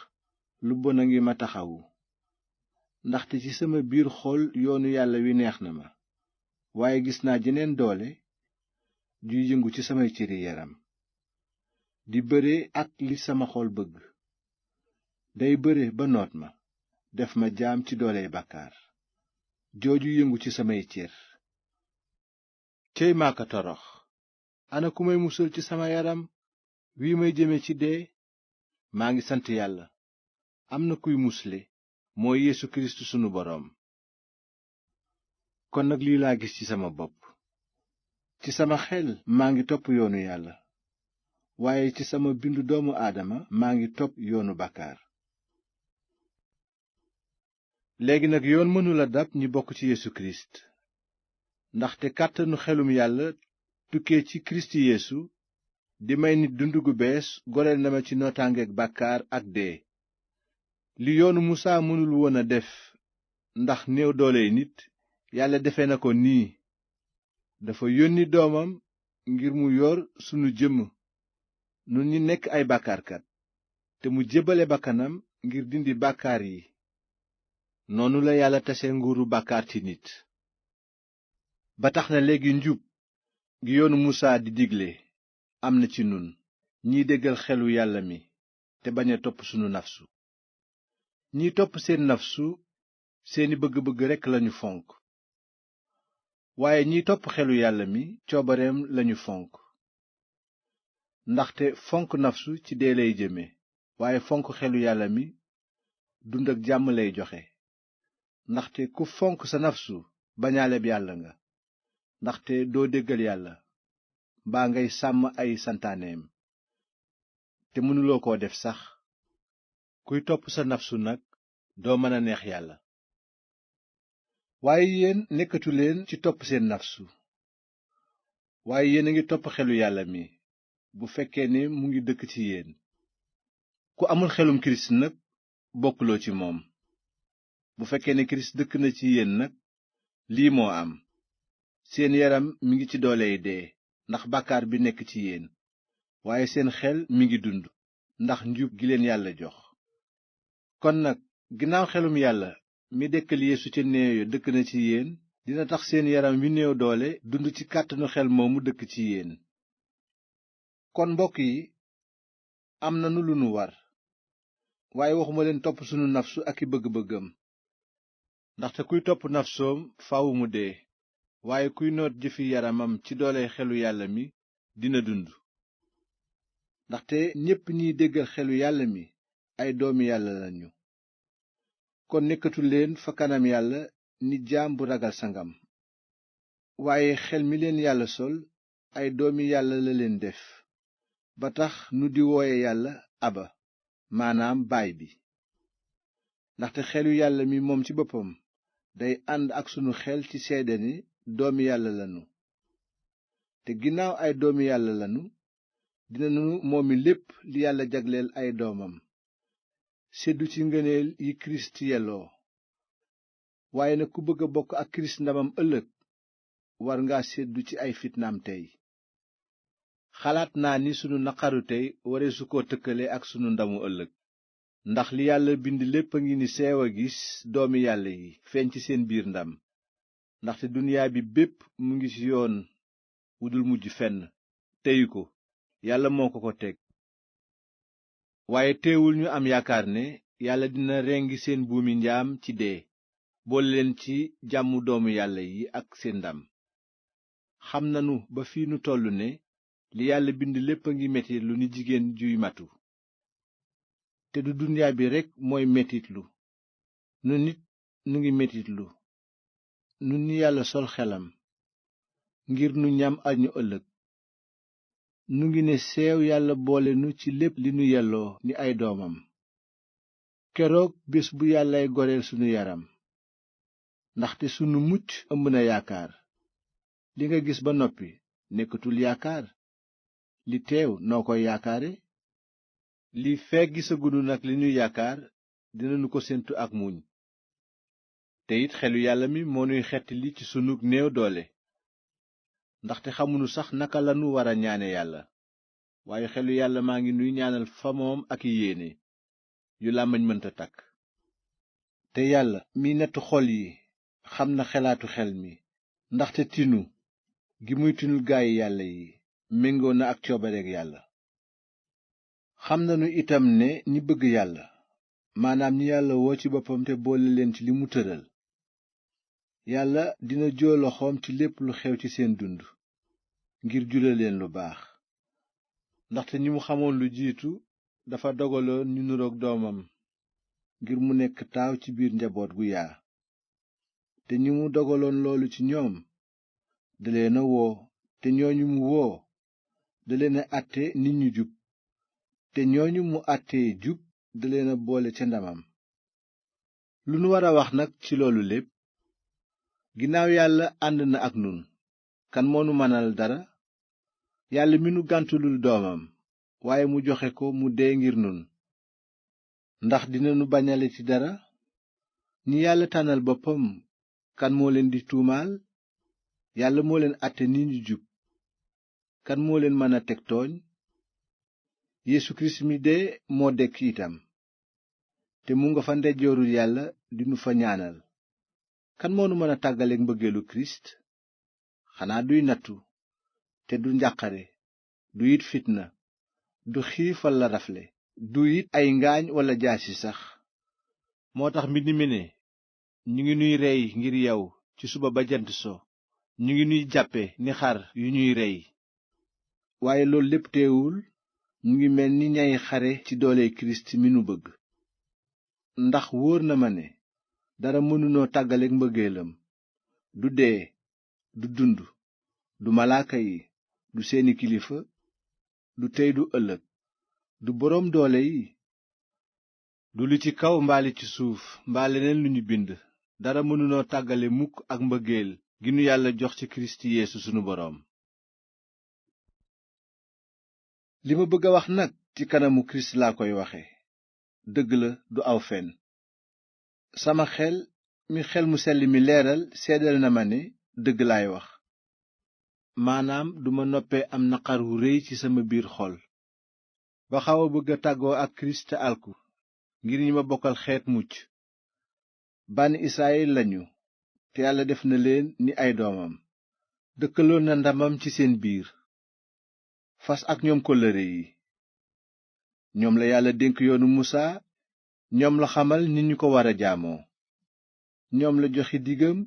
S1: lu bon a ngi ma taxawu. ndaxte ci sama biir xol yoonu yàlla wi neex na ma, waaye gis naa jeneen doole juy yëngu ci samay cëri yaram, di bëre ak li sama xol bëgg. day bëre ba noot ma, def ma jaam ci dooley bàkkaar jooju yëngu ci samay cër. cey maaka torox! ana ku may musal ci sama yaram wi may jëme ci dee? maa ngi sant yàlla, am na kuy musle, mooy Yeesu Kirist sunu boroom. kon nag lii laa gis ci sama bopp: ci sama xel maa ngi topp yoonu yàlla, waaye ci sama bindu doomu aadama maa ngi topp yoonu bàkkaar. léegi nag yoon mënula dab ñi bokk ci Yeesu Kirist, ndaxte kàttanu xelum yàlla tukkee ci Kirist Yeesu di may nit dund gu bees goreel na ma ci nootaangeek bàkkaar ak dee. li yoonu musaa mënul woon a def ndax néew dooley nit, yàlla defe na ko nii: dafa yónni doomam ngir mu yor sunu jëmm nun ñi nekk ay bàkkaarkat, te mu jébbale bakkanam ngir dindi bàkkaar yi. noonu la yàlla tase nguuru bàkkaar ci nit. ba tax na léegi njub gi yoonu musaa di digle am na ci nun ñiy déggal xelu yàlla mi te bañ a topp sunu nafsu. ñiy topp seen nafsu seeni bëgg-bëgg rekk lañu fonk, waaye ñiy topp xelu yàlla mi coobareem lañu fonk. ndaxte fonk nafsu ci dee lay jëme, waaye fonk xelu yàlla mi dund ak jàmm lay joxe. ndaxte ku fonk sa nafsu bañaaleb yàlla nga, ndaxte doo déggal yàlla mbaa ngay sàmm ay santaaneem, te mënuloo koo def sax. kuy topp sa nafsu nag doo mën a neex yàlla. waaye yéen nekkatuleen ci topp seen nafsu, waaye yéen a ngi topp xelu yàlla mi, bu fekkee ne mu ngi dëkk ci yéen. ku amul xelum kirist nag bokkuloo ci moom. bu fekkee ne kirist dëkk na ci yéen nag, lii moo am: seen yaram mi ngi ci dooley dee ndax bàkkaar bi nekk ci yéen, waaye seen xel mi ngi dund ndax njub gi leen yàlla jox. kon nag ginnaaw xelum yàlla mi dekkal Yeesu ca néew ya dëkk na ci yéen, dina tax seen yaram wi néew doole dund ci kàttanu xel moomu dëkk ci yéen. kon mbokk yi, am nanu lu nu war, waaye waxuma leen topp sunu nafsu ak i bëgg-bëggam. ndaxte kuy topp nafsoom faaw mu dee, waaye kuy noot jëfi yaramam ci doole xelu yàlla mi dina dund. ndaxte ñépp ñiy déggal xelu yàlla mi ay doomi yàlla lañu. kon nekkatu leen fa kanam yàlla ni jaam bu ragal sangam, waaye xel mi leen yàlla sol ay doomi yàlla la leen def, ba tax nu di wooye yàlla aba, maanaam baay bi. ndaxte xelu yàlla mi moom ci boppam day ànd ak sunu xel ci seede ni doomi yàlla lanu. te ginnaaw ay doomi yàlla lanu, dinanu moomi lépp li yàlla jagleel ay doomam, seddu ci ngëneel yi kirist yelloo. waaye nag ku bëgg a bokk ak kirist ndamam ëllëg war nga seddu ci ay fitnaam tey. xalaat naa ni sunu naqaru tey wareesu ko tëkkale ak sunu ndamu ëllëg, ndax li yàlla bind lépp a ngi ni seew a gis doomi yàlla yi feeñ ci seen biir ndam. ndaxte duniyaa bi bépp mu ngi ci yoon wu dul mujj fenn, teyu ko, yàlla moo ko teg. waaye teewul ñu am yaakaar ne yàlla dina rengi seen buumi njaam ci dee, boole leen ci jàmmu doomu yàlla yi ak seen ndam. xam nanu ba fii nu tollu ne li yàlla bind lépp a ngi metitlu ni jigéen juy matu. te du duniyaa bi rekk mooy metitlu, nu nit nu ngi metitlu, nun ñi yàlla sol xelam ngir nu ñam añu ëllëg. nu ngi ne seew yàlla boole nu ci lépp li nu yelloo ni ay doomam, keroog bés bu yàllay goreel sunu yaram. ndaxte sunu mucc ëmb na yaakaar. li nga gis ba noppi nekkatul yaakaar, li teew noo koy yaakaare? li feek gisagunu nag li nuy yaakaar, dinanu ko séentu ak muñ. te it xelu yàlla mi moo nuy xettali ci sunu néew doole. ndaxte xamunu sax naka lanu wara ñaane yàlla, waaye xelu yàlla maa ngi nuy ñaanal fa moom ak yéene yu làmmiñ mënta takk. te yàlla mi nattu xol yi xam na xelaatu xel mi, ndaxte tinu gi muy tinul gaayi yàlla yi méngoo na ak coobareek yàlla. xam nanu itam ne ñi bëgg yàlla, maanaam ñi yàlla woo ci boppam te boole leen ci li mu tëral, yàlla dina joo loxoom ci lépp lu xew ci seen dund ngir jula leen lu baax. ndaxte ñi mu xamoon lu jiitu dafa dogaloon ñu nuroog doomam ngir mu nekk taaw ci biir njaboot gu yaa. te ñi mu dogaloon loolu ci ñoom da leen a woo, te ñooñu mu woo da leen a àtte nit ñu jub, te ñooñu mu àttee jub da leen a boole ca ndamam. lu nu war a wax nag ci loolu lépp? ginnaaw yàlla ànd na ak nun, kan moo nu mënal dara? yàlla mi nu gàntulul doomam waaye mu joxe ko mu dee ngir nun, ndax dina nu bañale ci dara? ñi yàlla tànnal boppam kan moo leen di tuumaal? yàlla moo leen àtte ni ñu jub, kan moo leen mën a teg tooñ? Yeesu kirist mi dee moo dekk itam, te mu nga fa ndeyjoorul yàlla dinu fa ñaanal. kan moo nu mën a tàggaleek mbëggeelu kirist? xanaa duy nattu, te du njàqare, du it fitna, du xiif walla rafle, du it ay ngaañ walla jaasi sax. moo tax mbind mi ne, ñu ngi nuy rey ngir yow ci suba ba jant so, ñu ngi nuy jàppe ni xar yu ñuy rey. waaye loolu lépp teewul ñu ngi mel ni ñay xare ci doole kirist mi nu bëgg. ndax wóor na ma ne dara mënunoo tàggaleek mbëggeelam, du dee, du dund, du malaaka yi, du seeni kilifa, du tey du ëllëg, du boroom doole yi, du li ci kaw mbaa li ci suuf mbaa leneen lu ñu bind. dara mënunoo tàggale mukk ak mbëggeel gi nu yàlla jox ci kirist yeesu sunu boroom. li ma bëgg a wax nag ci kanamu kirist laa koy waxe, dëgg la, du aw fen. sama xel mu sell mi leeral seedal na ma ne dëgg laay wax. maanaam duma noppee am naqar wu réy ci sama biir xol ba xaw a bëgg a tàggoo ak kirist te alku, ngir ñi ma bokkal xeet mucc. bànni israyil lañu, te yàlla def na leen ni ay doomam, dëkkaloon na ndamam ci seen biir, fas ak ñoom kóllëre yi. ñoom la yàlla dénk yoonu musaa, ñoom la xamal ni ñu ko war a jaamoo, ñoom la joxe digam.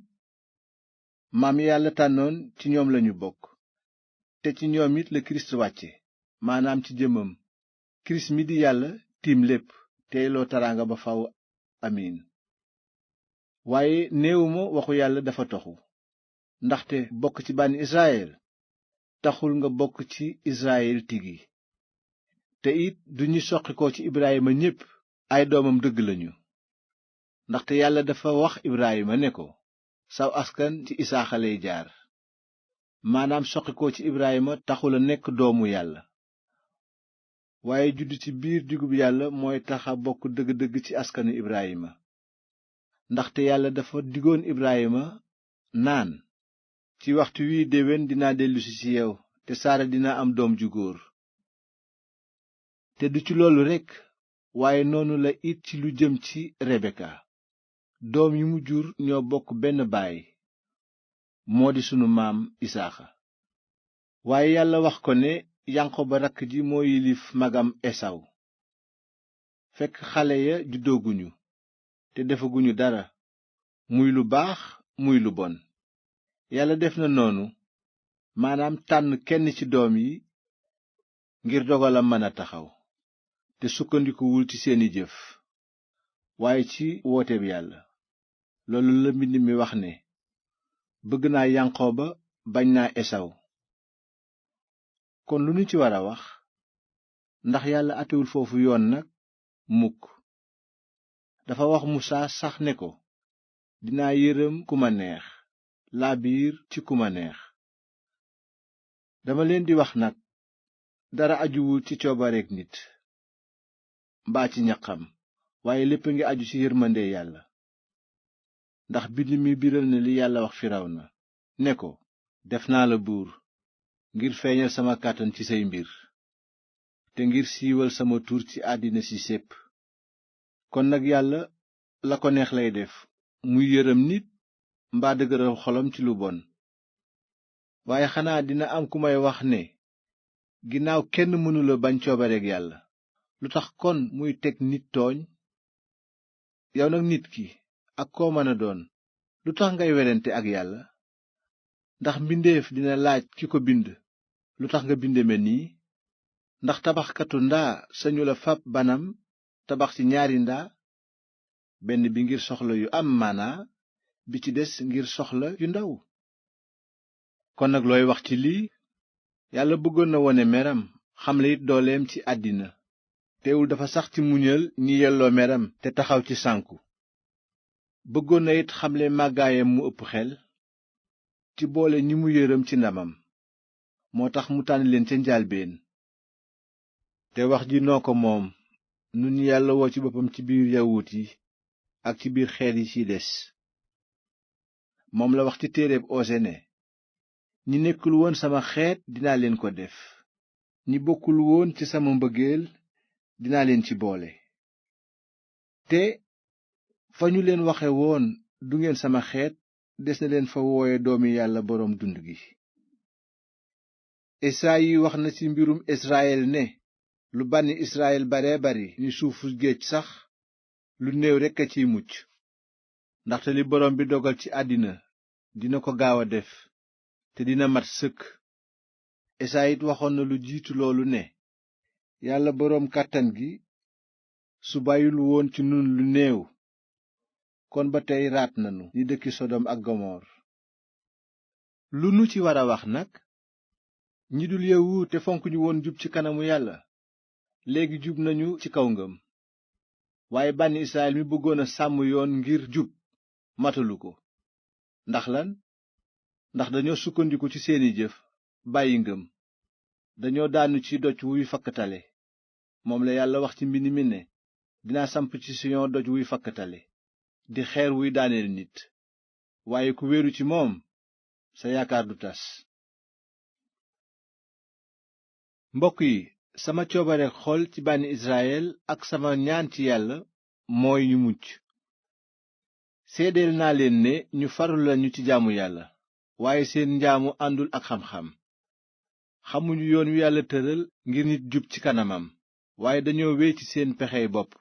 S1: maam yàlla tànnoon ci ñoom lañu bokk, te ci ñoom it la kirist wàcce, maanaam ci jëmmam. kirist mi di yàlla tiim lépp, teyloo taraanga ba faw. amiin. waaye néewuma waxu yàlla dafa toxu, ndaxte bokk ci bànni israyil taxul nga bokk ci israyil tigi. te it du ñi soqi ko ci ibrahima ñépp ay doomam dëgg lañu, ndaxte yàlla dafa wax ibrahima ne ko, saw askan ci isaaxa lay jaar. maanaam soqi ko ci ibrahima taxula nekk doomu yàlla, waaye juddu ci biir digub yàlla mooy taxa bokk dëgg-dëgg ci askanu ibrahima. ndaxte yàlla dafa digoon Ibrahima naan ci waxtu wi déwén dinaa dellusi ci yow te Saara dina am doom ju góor. te du ci loolu rekk waaye noonu la it ci lu jëm ci Rebeka doom yi mu jur ñoo bokk benn baay moo di sunu maam Isaaxa. waaye yàlla wax ko ne Yanqoba rakk ji moo yilif magam Esaw fekk xale ya juddooguñu te defaguñu dara muy lu baax muy lu bon. yàlla def na noonu maanaam tànn kenn ci doom yi ngir dogalam mën a taxaw te sukkandikuwul ci seeni jëf waaye ci wooteeb yàlla. loolu la mbind mi wax ne bëgg naa Yanqoba bañ naa Esaw. kon lu ñu ci war a wax? ndax yàlla àttewul foofu yoon nag? mukk. dafa wax Musaa sax ne ko dinaa yërëm ku ma neex laabiir ci ku ma neex. dama leen di wax nag dara ajuwul ci coobareek nit mbaa ci ñaqam waaye lépp a ngi aju ci yërmande yàlla. ndax bind mi biral na li yàlla wax Firawna ne ko def naa la buur ngir feeñal sama kàttan ci say mbir te ngir siiwal sama tur ci àddina si sépp. kon nag yàlla la ko neex lay def muy yërëm nit mbaa dëgëral xolam ci lu bon. waaye xanaa dina am ku may wax ne ginnaaw kenn mënula bañ coobareek yàlla lu tax kon muy teg nit tooñ? yow nag nit ki ak koo mën a doon lu tax ngay werante ak yàlla? ndax mbindeef dina laaj ki ko bind lu tax nga binde ma nii? ndax tabaxkatu ndaa sañu la fab banam tabax ci ñaari ndaa, benn bi ngir soxla yu am maanaa bi ci des ngir soxla yu ndaw. kon nag looy wax ci lii? yàlla bëggoon na wone meram xamle it dooleem ci àddina teewul dafa sax ci muñal ñi yelloo meram te taxaw ci sànku. bëggoon na it xamle màggaayam mu ëpp xel ci boole ñi mu yërëm ci ndamam moo tax mu tànn leen ca njaalbeen. te wax ji noo ko moom nun ñi yàlla woo ci boppam ci biir yawut yi ak ci biir xeet yi ci des. moom la wax ci téereb Ose ne ñi nekkul woon sama xeet dinaa leen ko def ñi bokkul woon ci sama mbëggeel dinaa leen ci boole. te fa ñu leen waxe woon du ngeen sama xeet des na leen fa wooye doomi yàlla boroom dund gi. Esayi wax na ci mbirum Israyel ne lu bànni Israyel bare bari ni suufu géej sax lu néew rekk a ciy mucc. ndaxte li boroom bi dogal ci àddina dina ko gaaw a def te dina mat sëkk. Esayi it waxoon na lu jiitu loolu ne yàlla boroom kàttan gi su bàyyil woon ci nun lu néew kon ba tey raat nanu ni dëkki Sodom ak Gomor. lu nu ci war a wax nag? ñi dul yawut te fonk ñu woon jub ci kanamu yàlla léegi jub nañu ci kaw ngëm. waaye bànni Israyil mi bëggoon a sàmm yoon ngir jub matalu ko. ndax lan? ndax dañoo sukkandiku ci seeni jëf bàyyi ngëm. dañoo daanu ci doj wuy fakkatale. moom la yàlla wax ci mbind mi ne dinaa samp ci Siyon doj wuy fakkatale di xeer wuy daaneel nit waaye ku wéeru ci moom sa yaakaar du tas. mbokk yi sama coobare xol ci bànni Israyel ak sama ñaan ci yàlla mooy ñu mucc. seedeel naa leen ne ñu farlu lañu ci jaamu yàlla waaye seen njaamu àndul ak xam-xam. xamuñu yoon wi yàlla tëral ngir nit jub ci kanamam waaye dañoo wéy ci seen pexey bopp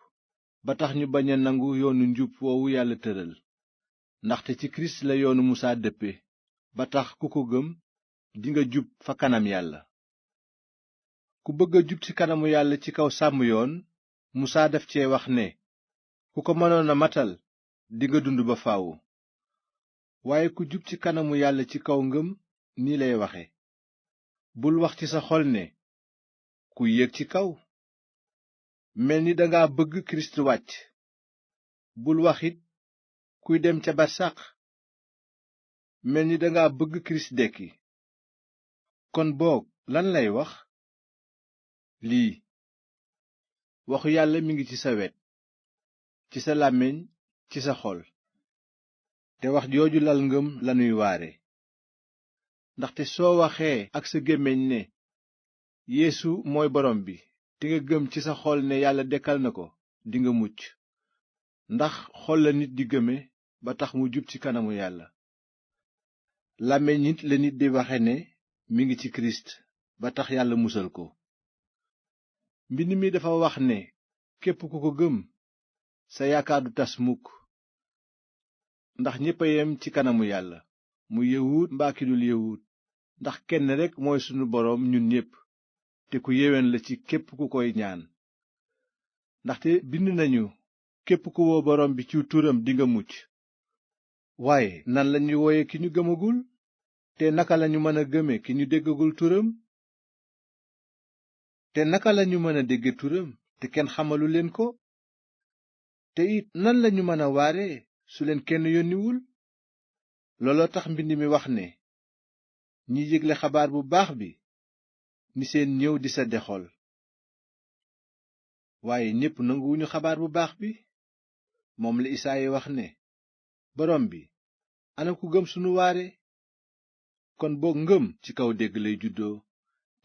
S1: ba tax ñu bañ a nangu yoonu njub woowu yàlla tëral. ndaxte ci Kirist la yoonu Musaa dëppe ba tax ku ko gëm dinga jub fa kanam yàlla. ku bëgg a jub ci kanamu yàlla ci kaw sàmm yoon Musaa daf cee wax ne ku ko mënoon a matal dinga dund ba faaw. waaye ku jub ci kanamu yàlla ci kaw ngëm nii lay waxe bul wax ci sa xol ne ku yéeg ci kaw mel ni danga bëgg Kirist wàcc. bul wax it kuy dem ca barsàq mel ni danga bëgg Kirist dekki. kon boog lan lay wax? lii waxu yàlla mi ngi ci sa wet ci sa làmmiñ ci sa xol. te wax jooju lal ngëm lanuy waare. ndaxte soo waxee ak sa gémmiñ ne Yeesu mooy borom bi, te nga gëm ci sa xol ne Yàlla dekkal na ko, dinga mucc. ndax xol la nit di gëme ba tax mu jub ci kanamu Yàlla. làmmiñ nit la nit di waxe ne mi ngi ci Kirist ba tax Yàlla musal ko. mbind mi dafa wax ne képp ku ko gëm sa yaakaar du tas mukk. ndax ñépp a yem ci kanamu Yàlla, mu yëwut mbaa ki dul yëwut, ndax kenn rekk mooy sunu boroom ñun ñépp, te ku yéwén la ci képp ku koy ñaan. ndaxte bind nañu képp ku woo boroom bi ci turam dinga mucc. waaye nan lañuy wooye ki ñu gëmagul? te naka lañu mën a gëme ki ñu déggagul turam? te naka lañu mën a dégge turam te kenn xamalu leen ko? te it nan lañu mën a waare su leen kenn yónniwul? looloo tax mbind mi wax ne ñi yégle xabaar bu baax bi ni seen ñëw di sedde xol. waaye ñépp nanguwuñu xabaar bu baax bi. moom la Isaayi wax ne borom bi ana ku gëm sunu waare? kon boog ngëm ci kaw dégg lay juddoo,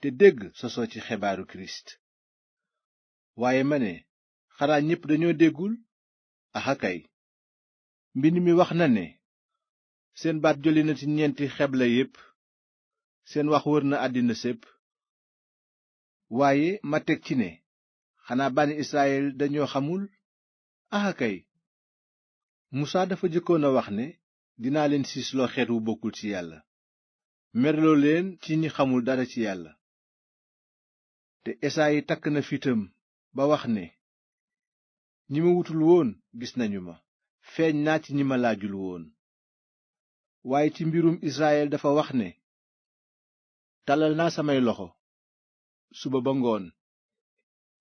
S1: te dégg sosoo ci xibaaru Kirist. waaye ma ne xanaa ñépp dañoo déggul? axakay, mbind mi wax na ne seen baat jolli na ci ñeenti xebla yépp, seen wax wër na àddina sépp. waaye ma teg ci ne xanaa bànni Israyil dañoo xamul? axakay, musaa dafa jëkkoon a wax ne dinaa leen siisloo xeet wu bokkul ci Yàlla, merloo leen ci ñi xamul dara ci Yàlla. te Esayi takk na fitam ba wax ne ñi ma wutul woon gis nañu ma, feeñ naa ci ñi ma laajul woon. waaye ci mbirum Israyil dafa wax ne tàllal naa samay loxo suba ba ngoon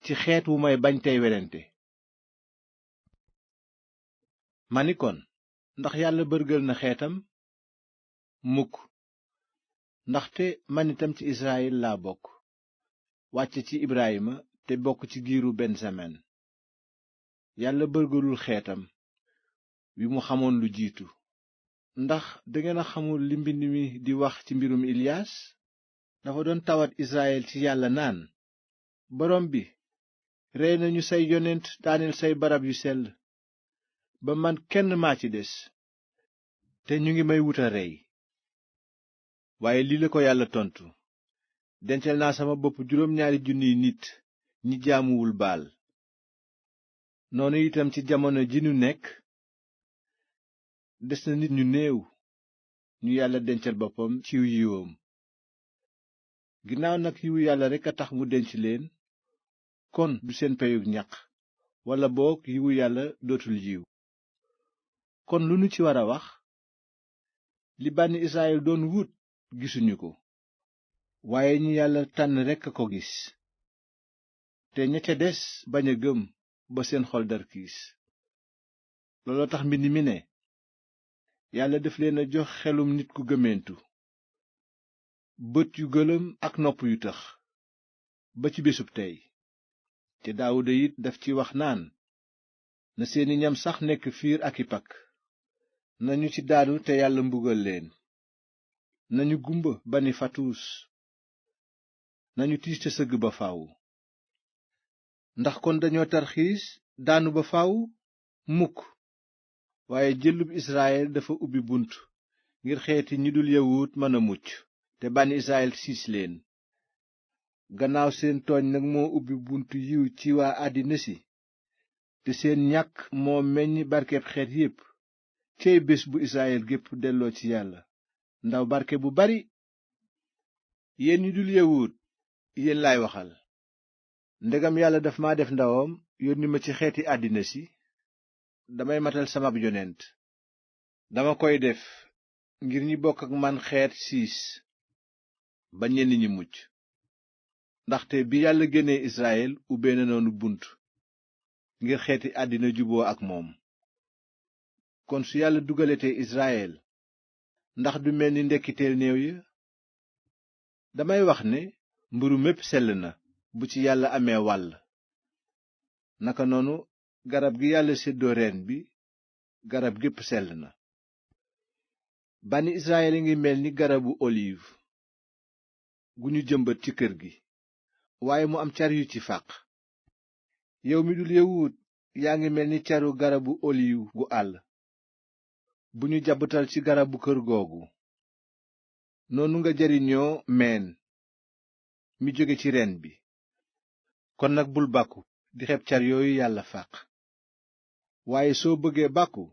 S1: ci xeet wu may bañ tey werante. mani kon ndax Yàlla bërgël na xeetam? mukk. ndaxte man itam ci Israyil laa bokk, wàcce ci Ibrahima te bokk ci giiru Bensamin. Yàlla bërgëlul xeetam wi mu xamoon lu jiitu. ndax dangeen a xamul li mbind mi di wax ci mbirum Iliyaas? dafa doon tawat Israyil ci Yàlla naan borom bi rey nañu say yonent, daaneel say barab yu sell, ba man kenn maa ci des, te ñu ngi may wuta rey. waaye lii la ko Yàlla tontu: dencal naa sama bopp 2,000 nit ñi jaamuwul Baal. noonu itam ci jamono ji nu nekk des na nit ñu néew ñu Yàlla dencal boppam ciw yiwam. ginnaaw nag yiwu Yàlla rekk a tax mu denc leen, kon du seen peyug ñaq, walla boog yiwu Yàlla dootul yiw. kon lu nu ci war a wax? li bànni Israyil doon wut gisuñu ko, waaye ñi Yàlla tànn rekk a ko gis, te ña ca des bañ a gëm ba seen xol darkiis. looloo tax mbind mi ne Yàlla daf leen a jox xelum nit ku gëmmentu, bët yu gëlëm ak nopp yu tëx, ba ci bésub tey. te Daawuda it daf ci wax naan na seeni ñam sax nekk fiir ak i pakk, nañu ci daanu te Yàlla mbugal leen, nañu gumba ba ni fatuus, nañu tiis te sëgg ba faw. ndax kon dañoo tarxiis daanu ba faw? mukk. waaye jëllub Israyil dafa ubbi bunt ngir xeeti ñi dul yawut mën a mucc, te bànni Israyil siis leen. gannaaw seen tooñ nag moo ubbi buntu yiw ci waa àddina si, te seen ñàkk moo meññ barkeb xeet yépp. cey bés bu Israyil gépp delloo ci Yàlla, ndaw barke bu bari. yéen ñi dul yawut, yéen laay waxal. ndegam Yàlla daf ma def ndawam yónni ma ci xeeti àddina si, damay matal samab yonent. dama koy def ngir ñi bokk ak man xeet siis, ba ñenn ñi mucc. ndaxte bi Yàlla génnee Israyil ubbee na noonu bunt ngir xeeti àddina juboo ak moom. kon su Yàlla dugaletee Israyil, ndax du mel ni ndekkiteel néew ya? damay wax ne mburu mépp sell na bu ci Yàlla amee wàll. naka noonu garab gi Yàlla séddoo reen bi, garab gépp sell na. bànni Israyil a ngi mel ni garabu oliw gu ñu jëmbat ci kër gi waaye mu am car yu ci fàq. yow mi dul yawut yaa ngi mel ni caru garabu oliw gu àll bu ñu jabbatal ci garabu kër googu. noonu nga jariñoo meen mi jóge ci reen bi. kon nag bul bàkku di xeeb car yooyu yàlla fàq. waaye soo bëggee bàkku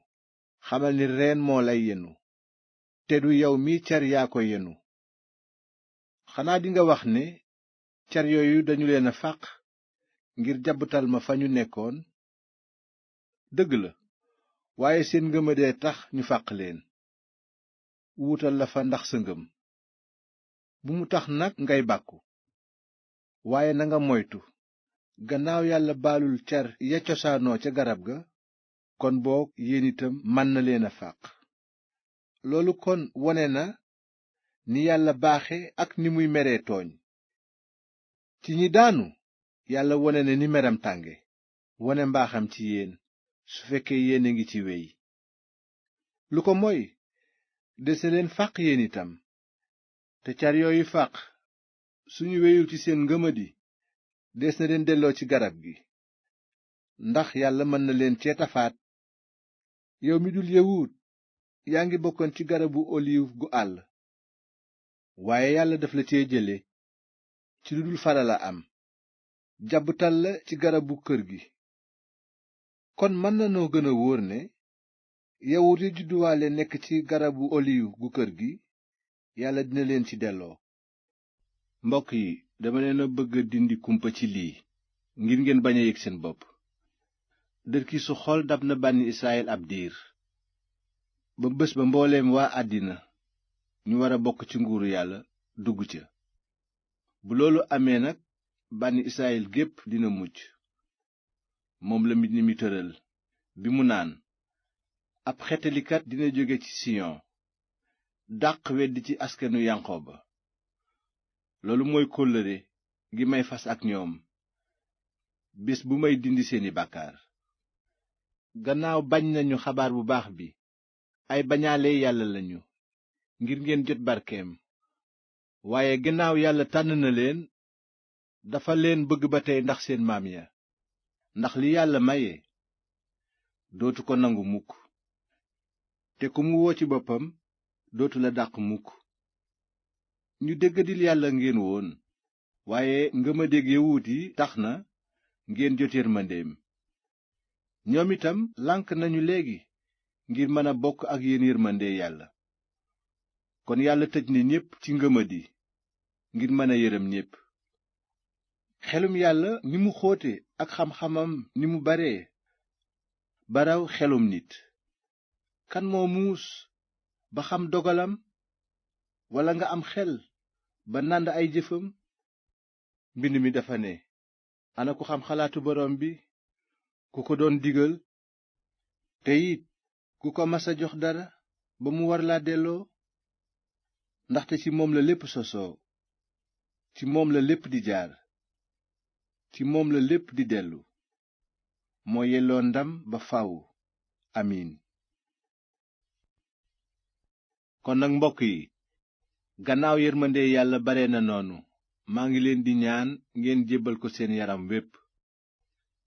S1: xamal ni reen moo lay yenu te du yow mi car yaa ko yenu. xanaa dinga wax ne car yooyu dañu leen a fàq ngir jabbatal ma fa ñu nekkoon. dëgg la, waaye seen ngëmadee tax ñu fàq leen wuutal la fa ndax sa ngëm. bu mu tax nag ngay bàkku, waaye nanga moytu. gannaaw yàlla baalul car ya cosaanoo ca garab ga, kon boog yéen itam mën na leen a fàq. loolu kon wone na ni yàlla baaxe ak ni muy meree tooñ. ci ñi daanu yàlla wone na ni meram tànge wone mbaaxam ci yéen su fekkee yéen a ngi ci wey. lu ko moy des na leen fàq yéen itam. te car yooyu fàq suñu weyul ci seen ngëmadi des na leen delloo ci garab gi, ndax yàlla mën na leen cee tafaat. yow mi dul yawut yaa ngi bokkoon ci garabu oliw gu àll, waaye yàlla daf la cee jële ci lu dul farala am jabbatal la ci garabu kër gi. kon mën na noo gën a wóor ne yawut yi judduwaale nekk ci garabu oliw gu kër gi yàlla dina leen ci delloo. mbokk yi, dama leen a bëgg a dindi kumpa ci lii ngir ngeen bañ a yëg seen bopp. dërkiisu xol dab na bànni Israyil ab diir, ba bés ba mbooleem waa àddina ñu war a bokk ci nguuru yàlla dugg ca. bu loolu amee nag bànni Israyil gépp dina mucc. moom la mbind mi tëral bi mu naan, ab xettalikat dina jóge ci siyon dàq weddi ci askanu yanqooba. loolu mooy kóllëre gi may fas ak ñoom bés bu may dindi seeni bàkkaar. gannaaw bañ nañu xabaar bu baax bi, ay bañaale yàlla lañu ngir ngeen jot barkeem. waaye gannaaw yàlla tànn na leen, dafa leen bëgg ba tey ndax seen maam ya. ndax li yàlla maye dootu ko nangu mukk, te ku mu woo ci boppam dootu la dàq mukk. ñu déggadil yàlla ngeen woon, waaye ngëmadég yawut yi tax na ngeen jot yërmandeem. ñoom itam lànk nañu léegi ngir mën a bokk ak yéen yërmande yàlla. kon yàlla tëj na ñépp ci ngëmadi ngir mën a yërëm ñépp. xelum yàlla ni mu xóote ak xam-xamam ni mu bare baraw xelum nit. kan moo muus ba xam dogalam, walla nga am xel ba nànd ay jëfam? mbind mi dafa ne, ana ku xam xalaatu boroom bi, ku ko doon digal, te it ku ko masa jox dara ba mu war laa delloo? ndaxte ci moom la lépp sosoo, ci moom la lépp di jaar, ci moom la lépp di dellu. moo yelloo ndam ba faw. amiin. kon nag mbokk yi, gannaaw yërmande yàlla bare na noonu, maa ngi leen di ñaan ngeen jébbal ko seen yaram wépp,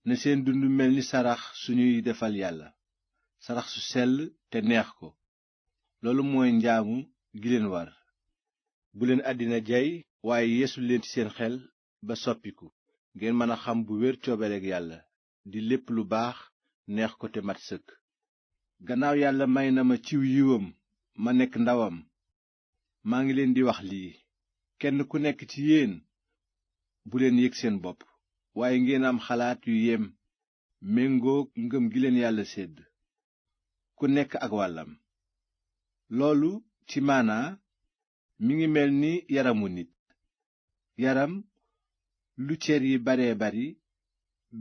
S1: ne seen dund mel ni sarax suñuy defal yàlla, sarax su sell te neex ko. loolu mooy njaamu gi leen war. bu leen àddina jay, waaye yeesu leen ci seen xel ba soppiku, ngeen mën a xam bu wér coobareg yàlla, di lépp lu baax, neex ko te mat sëkk. gannaaw yàlla may na ma ciw yiwam ma nekk ndawam, maa ngi leen di wax lii: kenn ku nekk ci yéen bu leen yëg seen bopp, waaye ngeen am xalaat yu yem méngook ngëm gi leen yàlla sédd, ku nekk ak wàllam. loolu ci maanaa mi ngi mel ni yaramu nit. yaram lu cër yi baree bari,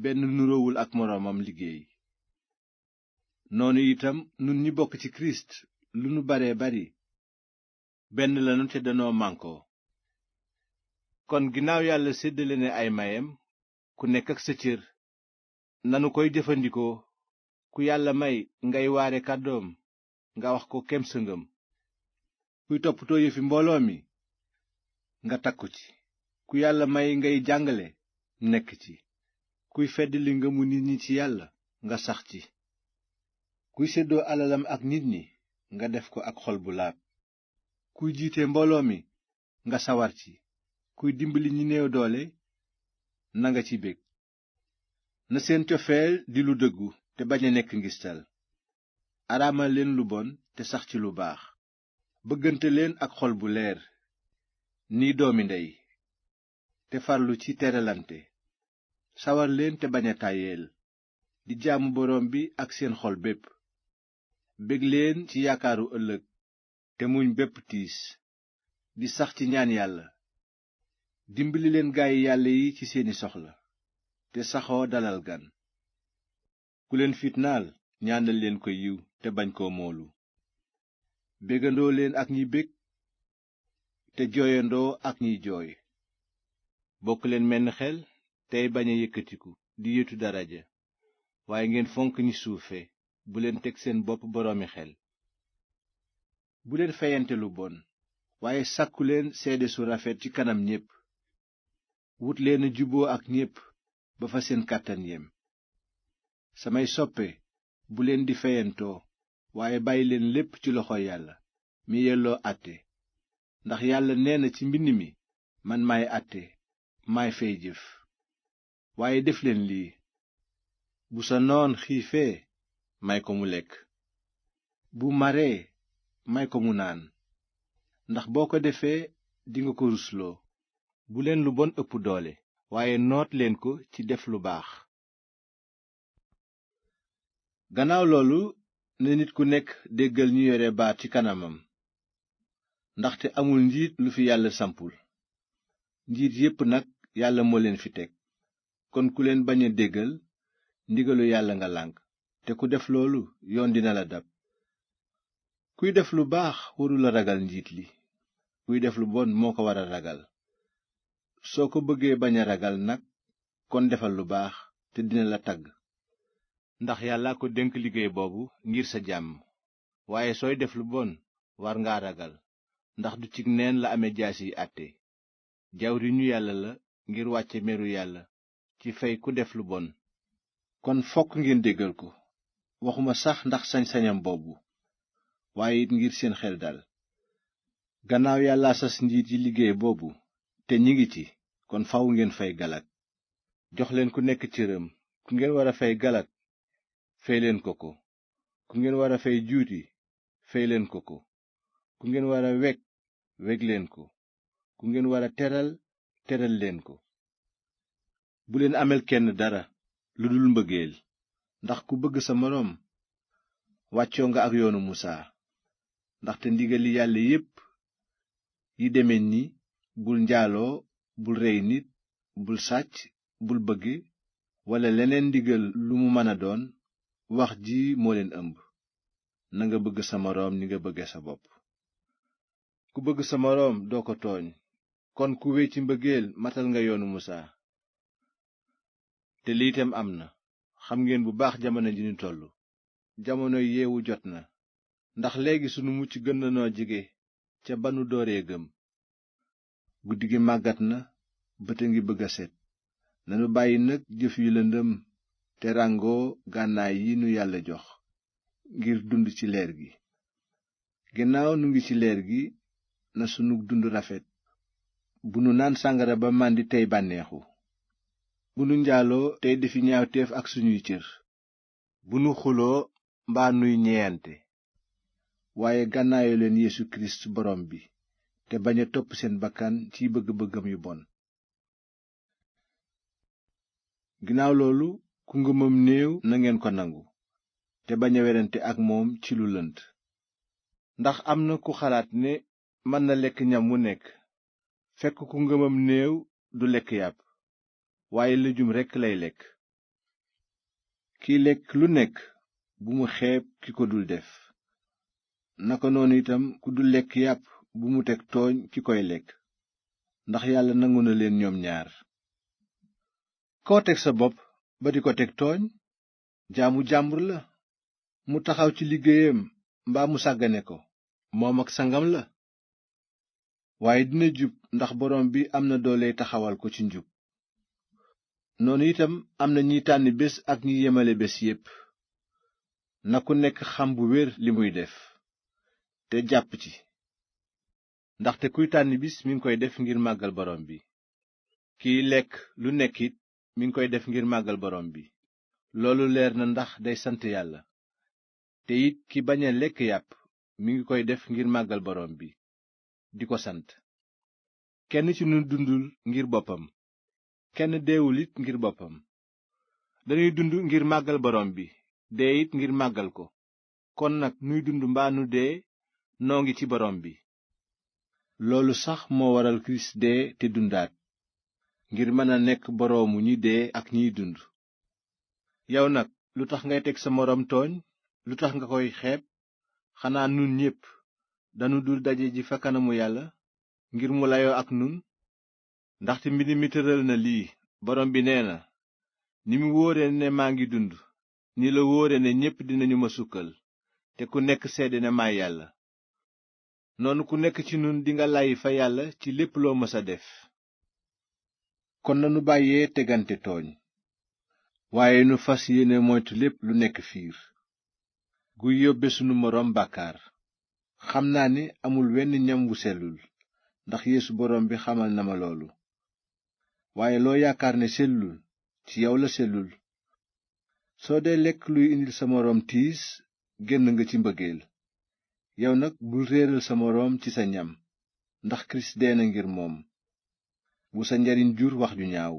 S1: benn nuroowul ak moroomam liggéey. noonu itam nun ñi bokk ci kirist lu nu baree bari, benn lanu te danoo mànkoo. kon ginnaaw yàlla séddale na ay mayam ku nekk ak sa cër, nanu koy jëfandikoo. ku yàlla may ngay waare kàddoom, nga wax ko kem sa ngëm. kuy toppatoo yëfi mbooloo mi nga takku ci, ku yàlla may ngay jàngale nekk ci, kuy feddali ngëmu nit ñi ci yàlla nga sax ci, kuy séddoo alalam ak nit ñi nga def ko ak xol bu laab, kuy jiite mbooloo mi nga sawar ci, kuy dimbali ñi néew doole nanga ci bég. na seen cofeel di lu dëggu te bañ a nekk ngistal. araamal leen lu bon te sax ci lu baax. bëggante leen ak xol bu leer ni doomi ndey te farlu ci teralante. sawar leen te bañ a tàyyeel di jaamu boroom bi ak seen xol bépp. bég leen ci yaakaaru ëllëg te muñ bépp tiis. di sax ci ñaan yàlla. dimbali leen gaayi yàlla yi ci seeni soxla te saxoo dalal gan. ku leen fitnaal ñaanal leen ko yiw te bañ koo moolu. bégandoo leen ak ñi bég te jooyandoo ak ñiy jooy. bokk leen menn xel tey bañ a yëkkatiku di yetu daraja, waaye ngeen fonk ñi suufe. bu leen teg seen bopp boroomi xel. bu leen feyante lu bon, waaye sàkku leen seede su rafet ci kanam ñépp. wut leen a juboo ak ñépp ba fa seen kàttan yem. samay soppe, bu leen di feyantoo, waaye bàyyi leen lépp ci loxo yàlla mi yelloo àtte. ndax yàlla nee na ci mbind mi, man maay àtte, maay fey jëf. waaye def leen lii: bu sa noon xiifee may ko mu lekk, bu maree may ko mu naan, ndax boo ko defee dinga ko rusloo. bu leen lu bon ëpp doole, waaye noot leen ko ci def lu baax. gannaaw loolu na nit ku nekk déggal ñu yore baat ci kanamam, ndaxte amul njiit lu fi yàlla sampul. njiit yépp nag yàlla moo leen fi teg. kon ku leen bañ a déggal ndigalu yàlla nga lànk, te ku def loolu yoon dina la dab. kuy def lu baax warula ragal njiit li, kuy def lu bon moo ko war a ragal. soo ko bëggee bañ a ragal nag, kon defal lu baax te dina la tagg, ndax yàlla ko dénk liggéey boobu ngir sa jàmm. waaye sooy def lu bon war nga ragal, ndax du cig neen la amee jaasi yi àtte. jawriñu yàlla la ngir wàcce meru yàlla ci fey ku def lu bon. kon fokk ngeen déggal ko, waxuma sax ndax sañ-sañam boobu, waaye it ngir seen xel dal. gannaaw yàlla sas njiit yi liggéey boobu te ñi ngi ci, kon faw ngeen fay galak. jox leen ku nekk cëram. ku ngeen war a fay galak fay leen ko ko. ku ngeen war a fay juuti fay leen ko ko. ku ngeen war a weg weg leen ko. ku ngeen war a teral teral leen ko. bu leen amel kenn dara lu dul mbëggeel, ndax ku bëgg sa moroom wàccoo nga ak yoonu musaa. ndaxte ndigali yàlla yépp yi deme ni: bul njaaloo, bul rey nit, bul sàcc, bul bëgge, walla leneen ndigal lu mu mën a doon, wax ji moo leen ëmb: nanga bëgg sa moroom ni nga bëgge sa bopp. ku bëgg sa moroom doo ko tooñ. kon ku wéy ci mbëggeel matal nga yoonu musaa. te lii itam am na. xam ngeen bu baax jamono ji ñu tollu. jamono yeewu jot na. ndax léegi sunu mucc gën na noo jege ca ba nu dooree gëm. guddi gi màggat na, bët a ngi bëgg a set. nanu bàyyi nag jëf yu lëndëm te ràngoo gànnaay yi nu yàlla jox ngir dund ci leer gi. ginnaaw nu ngi ci leer gi, na sunu dund rafet. bu nu naan sàngara ba màndi tey bànneexu. bu nu njaaloo tey defi ñaawteef ak sunuy cër. bu nu xuloo mbaa nuy ñeyante. waaye gànnaayu leen Yeesu Kirist borom bi, te bañ a topp seen bakkan ci bëgg-bëggam yu bon. ginnaaw loolu ku ngëmam néew na ngeen ko nangu, te bañ a werante ak moom ci lu lënt. ndax am na ku xalaat ne mën na lekk ñam wu nekk, fekk ku ngëmam néew du lekk yàpp, waaye lëjum rekk lay lekk. kiy lekk lu nekk bu mu xeeb ki ko dul def. naka noonu itam ku dul lekk yàpp bu mu teg tooñ ki koy lekk, ndax yàlla nangu na leen ñoom ñaar. koo teg sa bopp ba di ko teg tooñ, jaamu jàmbur la. mu taxaw ci liggéeyam mbaa mu sàggane ko, moom ak sangam la. waaye dina jub ndax borom bi am na doole taxawal ko ci njub. noonu itam am na ñiy tànn bés ak ñi yemale bés yépp. na ku nekk xam bu wér li muy def te jàpp ci, ndaxte kuy tànn bis mi ngi koy def ngir màggal borom bi. kiy lekk lu nekk it mi ngi koy def ngir màggal borom bi. loolu leer na ndax day sant yàlla. te it ki bañ a lekk yàpp mi ngi koy def ngir màggal borom bi, di ko sant. kenn ci nun dundul ngir boppam, kenn deewul it ngir boppam. dañuy dund ngir màggal borom bi, dee it ngir màggal ko. kon nag nuy dund mbaa nu dee noo ngi ci borom bi. loolu sax moo waral kirist dee te dundaat, ngir mën a nekk boroomu ñi dee ak ñiy dund. yow nag lu tax ngay teg sa moroom tooñ? lu tax nga koy xeeb? xanaa nun ñépp danu dul daje ji fa kanamu yàlla ngir mu layoo ak nun? ndaxte mbind mi tëral na lii, borom bi nee na, ni mu wóore ne maa ngi dund, ni la wóore ne ñépp dinañu ma sukkal, te ku nekk seede ne maay yàlla. noonu ku nekk ci nun dinga làyyi fa yàlla ci lépp loo mësa def. kon nanu bàyyee tegante tooñ, waaye nu fas yéene moytu lépp lu nekk fiir guy yóbbe sunu moroom bàkkaar. xam naa ni amul wenn ñam wu sellul, ndax Yeesu borom bi xamal na ma loolu. waaye loo yaakaar ne sellul ci yow la sellul. soo dee lekk luy indil sa moroom tiis, génn nga ci mbëggeel. yow nag bul réeral sa moroom ci sa ñam, ndax kirist dee na ngir moom. bu sa njariñ jur wax ju ñaaw.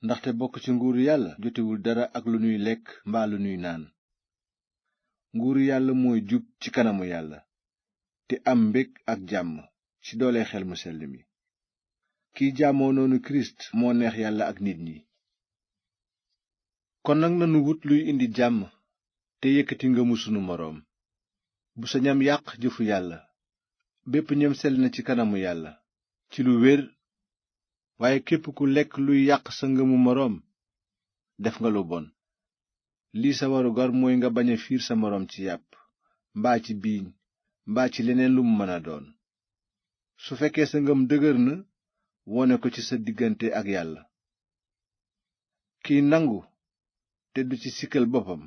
S1: ndaxte bokk ci nguuru yàlla jotewul dara ak lu nuy lekk mbaa lu nuy naan. nguuru yàlla mooy jub ci kanamu yàlla, te am mbég ak jàmm ci doole xel mu sell mi. kiy jaamoo noonu kirist moo neex yàlla ak nit ñi. kon nag nanu wut luy indi jàmm te yëkkati ngëmu sunu moroom. bu sa ñam yàq jëfu yàlla, bépp ñam sell na ci kanamu yàlla ci lu wér. waaye képp ku lekk luy yàq sa ngëmu moroom, def nga lu bon. lii sa warugar mooy nga bañ a fiir sa moroom ci yàpp, mbaa ci biiñ, mbaa ci leneen lu mu mën a doon. su fekkee sa ngëm dëgër na, wone ko ci sa diggante ak yàlla. kiy nangu te du ci sikkal boppam,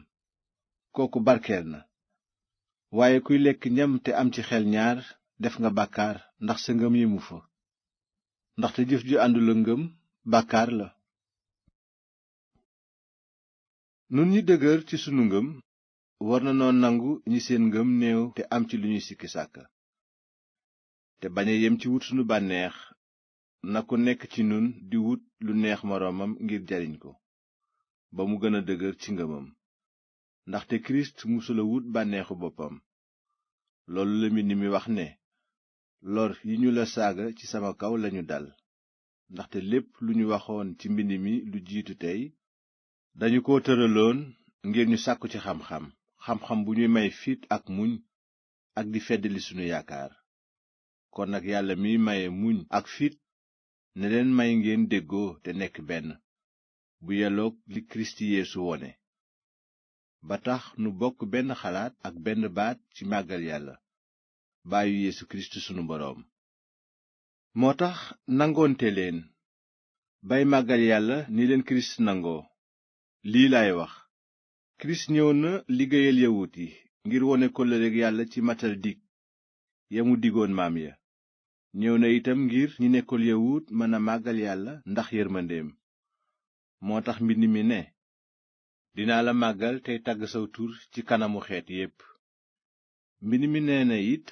S1: kooku barkeel na. waaye kuy lekk ñam te am ci xel ñaar, def nga bàkkaar, ndax sa ngëm yemu fa. ndaxte jëf ju àndul ak ngëm bàkkaar la. nun ñi dëgër ci sunu ngëm war na noo nangu ñi seen ngëm néew te am ci lu ñuy sikki sàkka. te bañ a yem ci wut sunu bànneex, na ku nekk ci nun di wut lu neex moroomam ngir jariñ ko, ba mu gën a dëgër ci ngëmam. ndaxte kirist musula wut bànneexu boppam. loolu la mbind mi wax ne, lor yi ñu la saaga ci sama kaw lañu dal. ndaxte lépp lu ñu waxoon ci mbind mi lu jiitu tey, dañu ko tëraloon ngir ñu sàkku ci xam-xam, xam-xam bu ñuy may fit ak muñ ak di feddali sunu yaakaar. kon nag yàlla mi maye muñ ak fit ne leen may ngeen déggoo te nekk benn, bu yelloog li kirist yeesu wone, ba tax nu bokk benn xalaat ak benn baat ci màggal yàlla baayu yeesu kirist sunu boroom. moo tax nangoonte leen bay màggal yàlla ni leen kirist nangoo. lii laay wax, kirist ñëw na liggéeyal yawut yi ngir wone kóllëreeg yàlla ci matal dig ya mu digoon maam ya. ñëw na itam ngir ñi nekkul yawut mën a màggal yàlla ndax yërmandeem. moo tax mbind mi ne, dinaa la màggal tey tagg saw tur ci kanamu xeet yépp. mbind mi nee na it,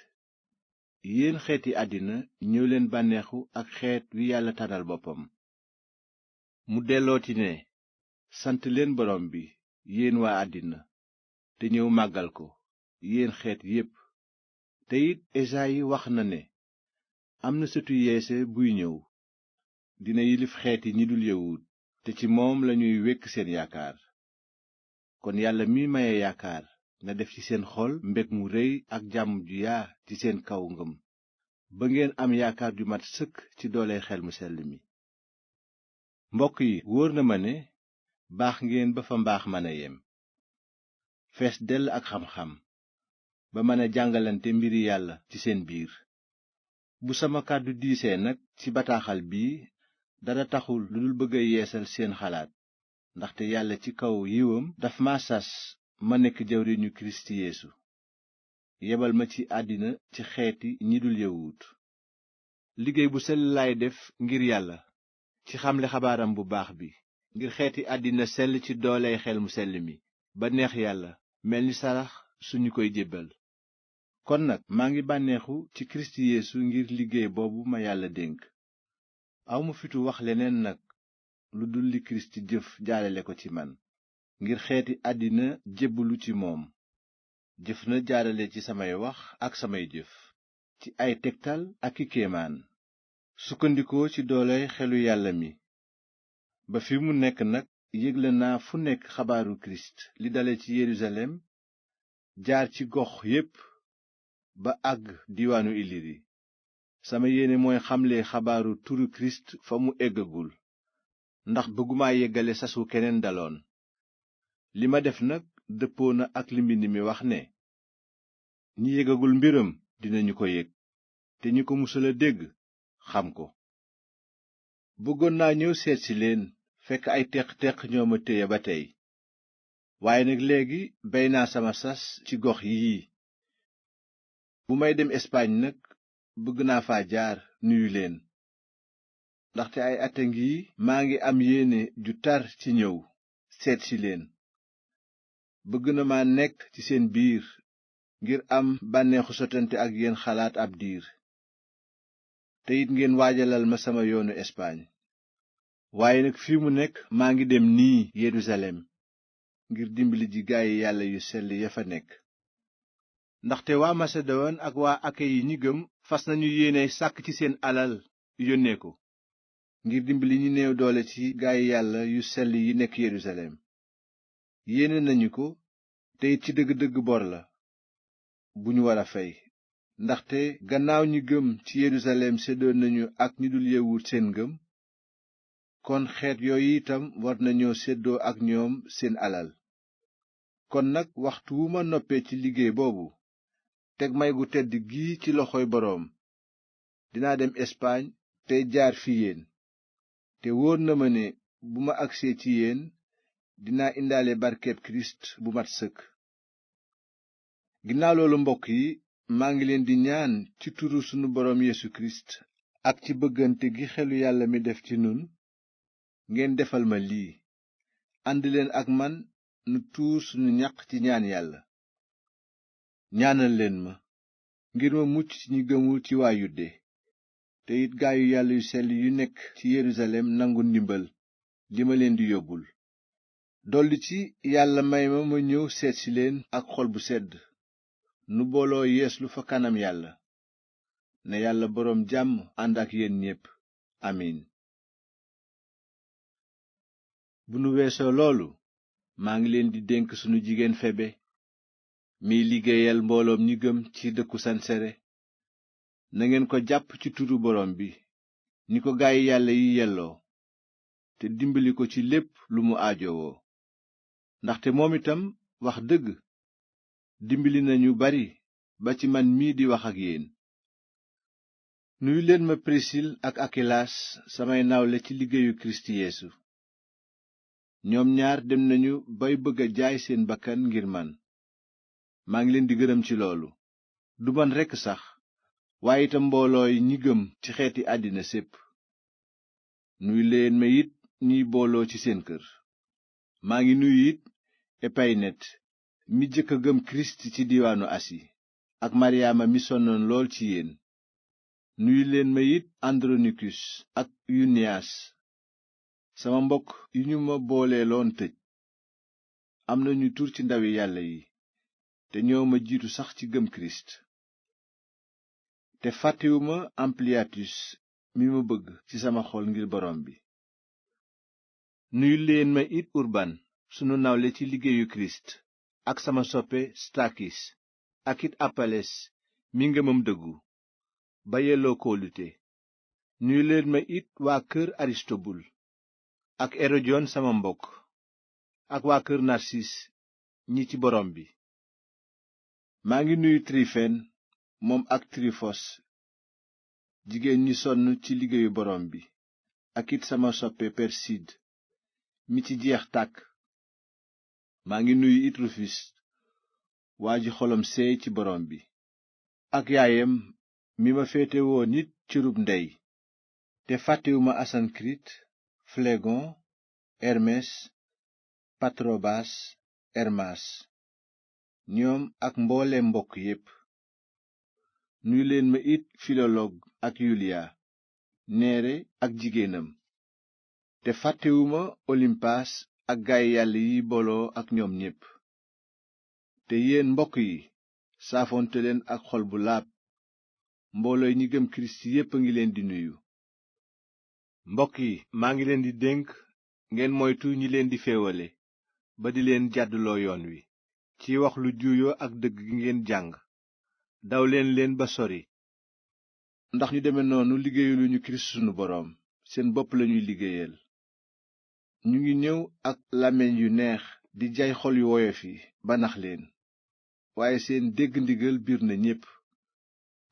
S1: yéen xeeti àddina ñëw leen bànneexu ak xeet wi yàlla tànnal boppam. mu dellooti ne, sant leen borom bi, yéen waa àddina, te ñëw màggal ko, yéen xeet yépp. te it esayi wax na ne, am na sëtu yeese buy ñëw, dina yilif xeeti ñi dul yawut, te ci moom lañuy wekk seen yaakaar. kon yàlla mi maye yaakaar na def ci seen xol mbég mu rëy ak jàmm ju yaa ci seen kaw ngëm, ba ngeen am yaakaar ju mat sëkk ci doole xel mu sell mi. mbokk yi, wóor na ma ne baax ngeen ba fa mbaax mën a yem, fees dell ak xam-xam, ba mën a jàngalante mbiri yàlla ci seen biir. bu sama kàddu diisee nag ci bataaxal bii dara taxul lu dul bëgg a yeesal seen xalaat ndaxte yàlla ci kaw yiwam dafa ma sas ma nekk jawriñu kirist yeesu yebal ma ci àddina ci xeeti ñi dul yawut liggéey bu sell laay def ngir yàlla ci xamle xabaaram bu baax bi ngir xeeti àddina sell ci dooley xel mu sell mi ba neex yàlla mel ni sarax suñu koy jébbal kon nag maa ngi bànneexu ci kirist yeesu ngir liggéey boobu ma yàlla dénk awma fitu wax leneen nag lu dul li kirist jëf jaarale ko ci man ngir xeeti àddina jébbalu ci moom jëf na jaarale ci samay wax ak samay jëf ci ay tegtal ak i kéemaan sukkandikoo ci dooley xelu yàlla mi ba fi mu nekk nag yégle naa fu nekk xabaaru kirist li dale ci yerusalem jaar ci gox yépp ba àgg diwaanu iliri sama yéene mooy xamle xabaaru turu kirist fa mu eggagul ndax bëgguma yeggale sasu keneen daloon li ma def nag dëppoo na ak li mbind mi wax ne ñi yëgagul mbiram dinañu ko yëg te ñi ko musula dégg xam ko bëggoon naa ñëw seetsi leen fekk ay teq-teq ñoo ma téye ba tey waaye nag léegi bey naa sama sas ci gox yii bu may dem Espagne nag bëgg naa fa jaar nuyu leen ndaxte ay at a ngi maa ngi am yéene ju tar ci ñëw seetsi leen bëgg na ma nekk ci seen biir ngir am bànneexu sotante ak yéen xalaat ab diir te it ngeen waajalal ma sama yoonu Espagne waaye nag fi mu nekk maa ngi dem nii Yerusalem ngir dimbali ji gaayi yàlla yu sell ya fa nekk ndaxte waa Masedowan ak waa Akayi ñi gëm fas nañu yéene sàkk ci seen alal yónnee ko ngir dimbali ñi néew doole ci gaayi yàlla yu sell yi nekk Yerusalem yéene nañu ko te it ci dëgg-dëgg bor la bu ñu war a fey ndaxte gannaaw ñi gëm ci Yerusalem séddoo nañu ak ñi dul yawut seen ngëm kon xeet yooyu itam war nañoo séddoo ak ñoom seen alal kon nag waxtu wu ma noppee ci liggéey boobu teg may gu tedd gii ci loxoy boroom dinaa dem Espagne tey jaar fi yéen te wóor na ma ne bu ma agsee ci yéen dinaa indaale barkeb kirist bu mat sëkk ginnaaw loolu mbokk yi maa ngi leen di ñaan ci turu sunu boroom Yesu kirist ak ci bëggante gi xelu yàlla mi def ci nun ngeen defal ma lii ànd leen ak man nu tuur sunu ñaq ci ñaan yàlla ñaanal leen ma ngir ma mucc ci ñi gëmul ci waa Yude te it gaayu yàlla yu sell yu nekk ci Yerusalem nangu ndimbal li ma leen di yóbbul dolli ci yàlla may ma ñëw seetsi leen ak xol bu sedd nu booloo yeeslu fa kanam yàlla na yàlla boroom jàmm ànd ak yéen ñépp amiin bu nu weesoo loolu maa ngi leen di dénk sunu jigéen Febe miy liggéeyal mbooloom ñi gëm ci dëkku Sansere nangeen ko jàpp ci turu boroom bi ni ko gaay yàlla yi yelloo te dimbali ko ci lépp lu mu aajowoo ndaxte moom itam wax dëgg dimbali nañu bari ba ci man mii di wax ak yéen nuyu leen ma Prisil ak Akilaas samay nawle ci liggéeyu Kirist Yeesu ñoom ñaar dem nañu bay bëgg a jaay seen bakkan ngir man maa ngi leen di gërëm ci loolu du man rekk sax waaye itam mboolooy ñi gëm ci xeeti àddina sépp nuyu leen ma it ñiy booloo ci seen kër maa ngi nuyu it Epaynet mi jëkk a gëm Kirist ci diwaanu Asi ak Maryaama mi sonnoon lool ci yéen nuyu leen ma it Andronikus ak Yuniyas sama mbokk yi ñu ma booleeloon tëj am nañu tur ci ndawi yàlla yi te ñoo ma jiitu sax ci gëm Kirist te fàttewuma Ampliatus mi ma bëgg ci sama xol ngir borom bi nuyu leen ma it Urban sunu nawle ci liggéeyu Kirist ak sama soppe Stakis ak it Apelles mi ngëmam dëggu ba yelloo kóolute nuyu leen ma it waa kër Aristobul ak Erodiyon sama mbokk ak waa kër Narsis ñi ci borom bi maa ngi nuyu Tirifen moom ak Tirifos jigéen ñi sonn ci liggéeyu borom bi, ak it sama soppe persid mi ci jeex tàkk. maa ngi nuyu it rufis waa ji xolam seey ci borom bi, ak yaayam mi ma féetewoo nit cërub ndey. te fàttewuma asankirit, flegon, hermes, patrobas, hermas, ñoom ak mbooleem mbokk yépp. nuyu leen ma it filolog ak yuliya, neere ak jigéenam. te fàttewuma olimpas ak gaay yàlla yi booloo ak ñoom ñépp. te yéen mbokk yi, saafonte leen ak xol bu laab. mboolooy ñi gëm kirist yépp a ngi leen di nuyu. mbokk yi, maa ngi leen di dénk ngeen moytu ñi leen di féewale ba di leen jàdduloo yoon wi ci wax lu juuyoo ak dëgg gi ngeen jàng. daw leen ba sori, ndax ñu deme noonu liggéeyaluñu kirist sunu boroom, seen bopp lañuy liggéeyal. ñu ngi ñëw ak làmmiñ yu neex di jaay xol yu woyof yi ba nax leen, waaye seen dégg ndigal biir na ñépp,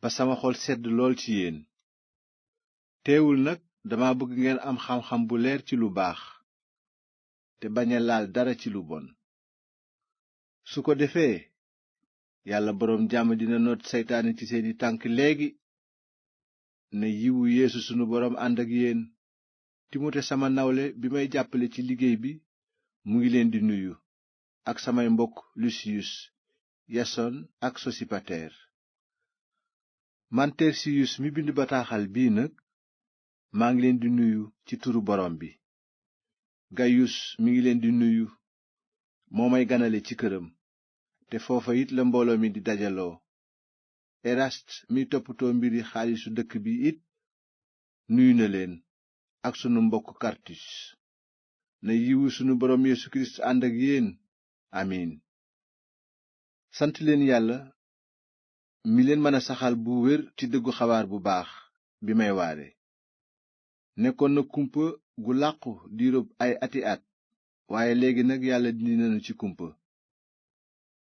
S1: ba sama xol sedd lool ci yéen. teewul nag dama bëgg ngeen am xam-xam bu leer ci lu baax, te bañ a laal dara ci lu bon. su ko defee yàlla boroom jàmm dina noot seytaane ci seeni tànk léegi. ne yiwu yeesu sunu boroom ànd ak yéen. timote sama nawle bi may jàppale ci liggéey bi mu ngi leen di nuyu, ak samay mbokk lusiyus, yason ak sosipater. man tersiyus mi bind bataaxal bii nag maa ngi leen di nuyu ci turu borom bi. gayus mi ngi leen di nuyu, moo may ganale ci këram, te foofa it la mbooloo mi di dajaloo. erast mi toppatoo mbiri xaalisu dëkk bi it nuyu na leen, ak sunu mbokk kartus. na yiwu sunu boroom Yesu kirist ànd ak yéen. amiin. sant leen yàlla mi leen mën a saxal bu wér ci dëggu xabaar bu baax bi may waare. nekkoon na kumpa gu làqu diirub ay ati at, waaye léegi nag yàlla dindi nanu ci kumpa,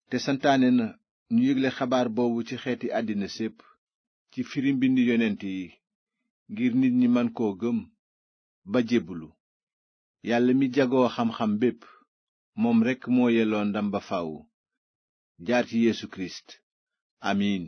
S1: te santaane na ñu yégle xabaar boobu ci xeeti àddina sépp ci firi mbind yonent yi, ngir nit ñi man koo gëm ba jébbulu. yàlla mi jagoo xam-xam bépp, moom rekk moo yelloo ndam ba faw, jaar ci Yesu kirist. amiin.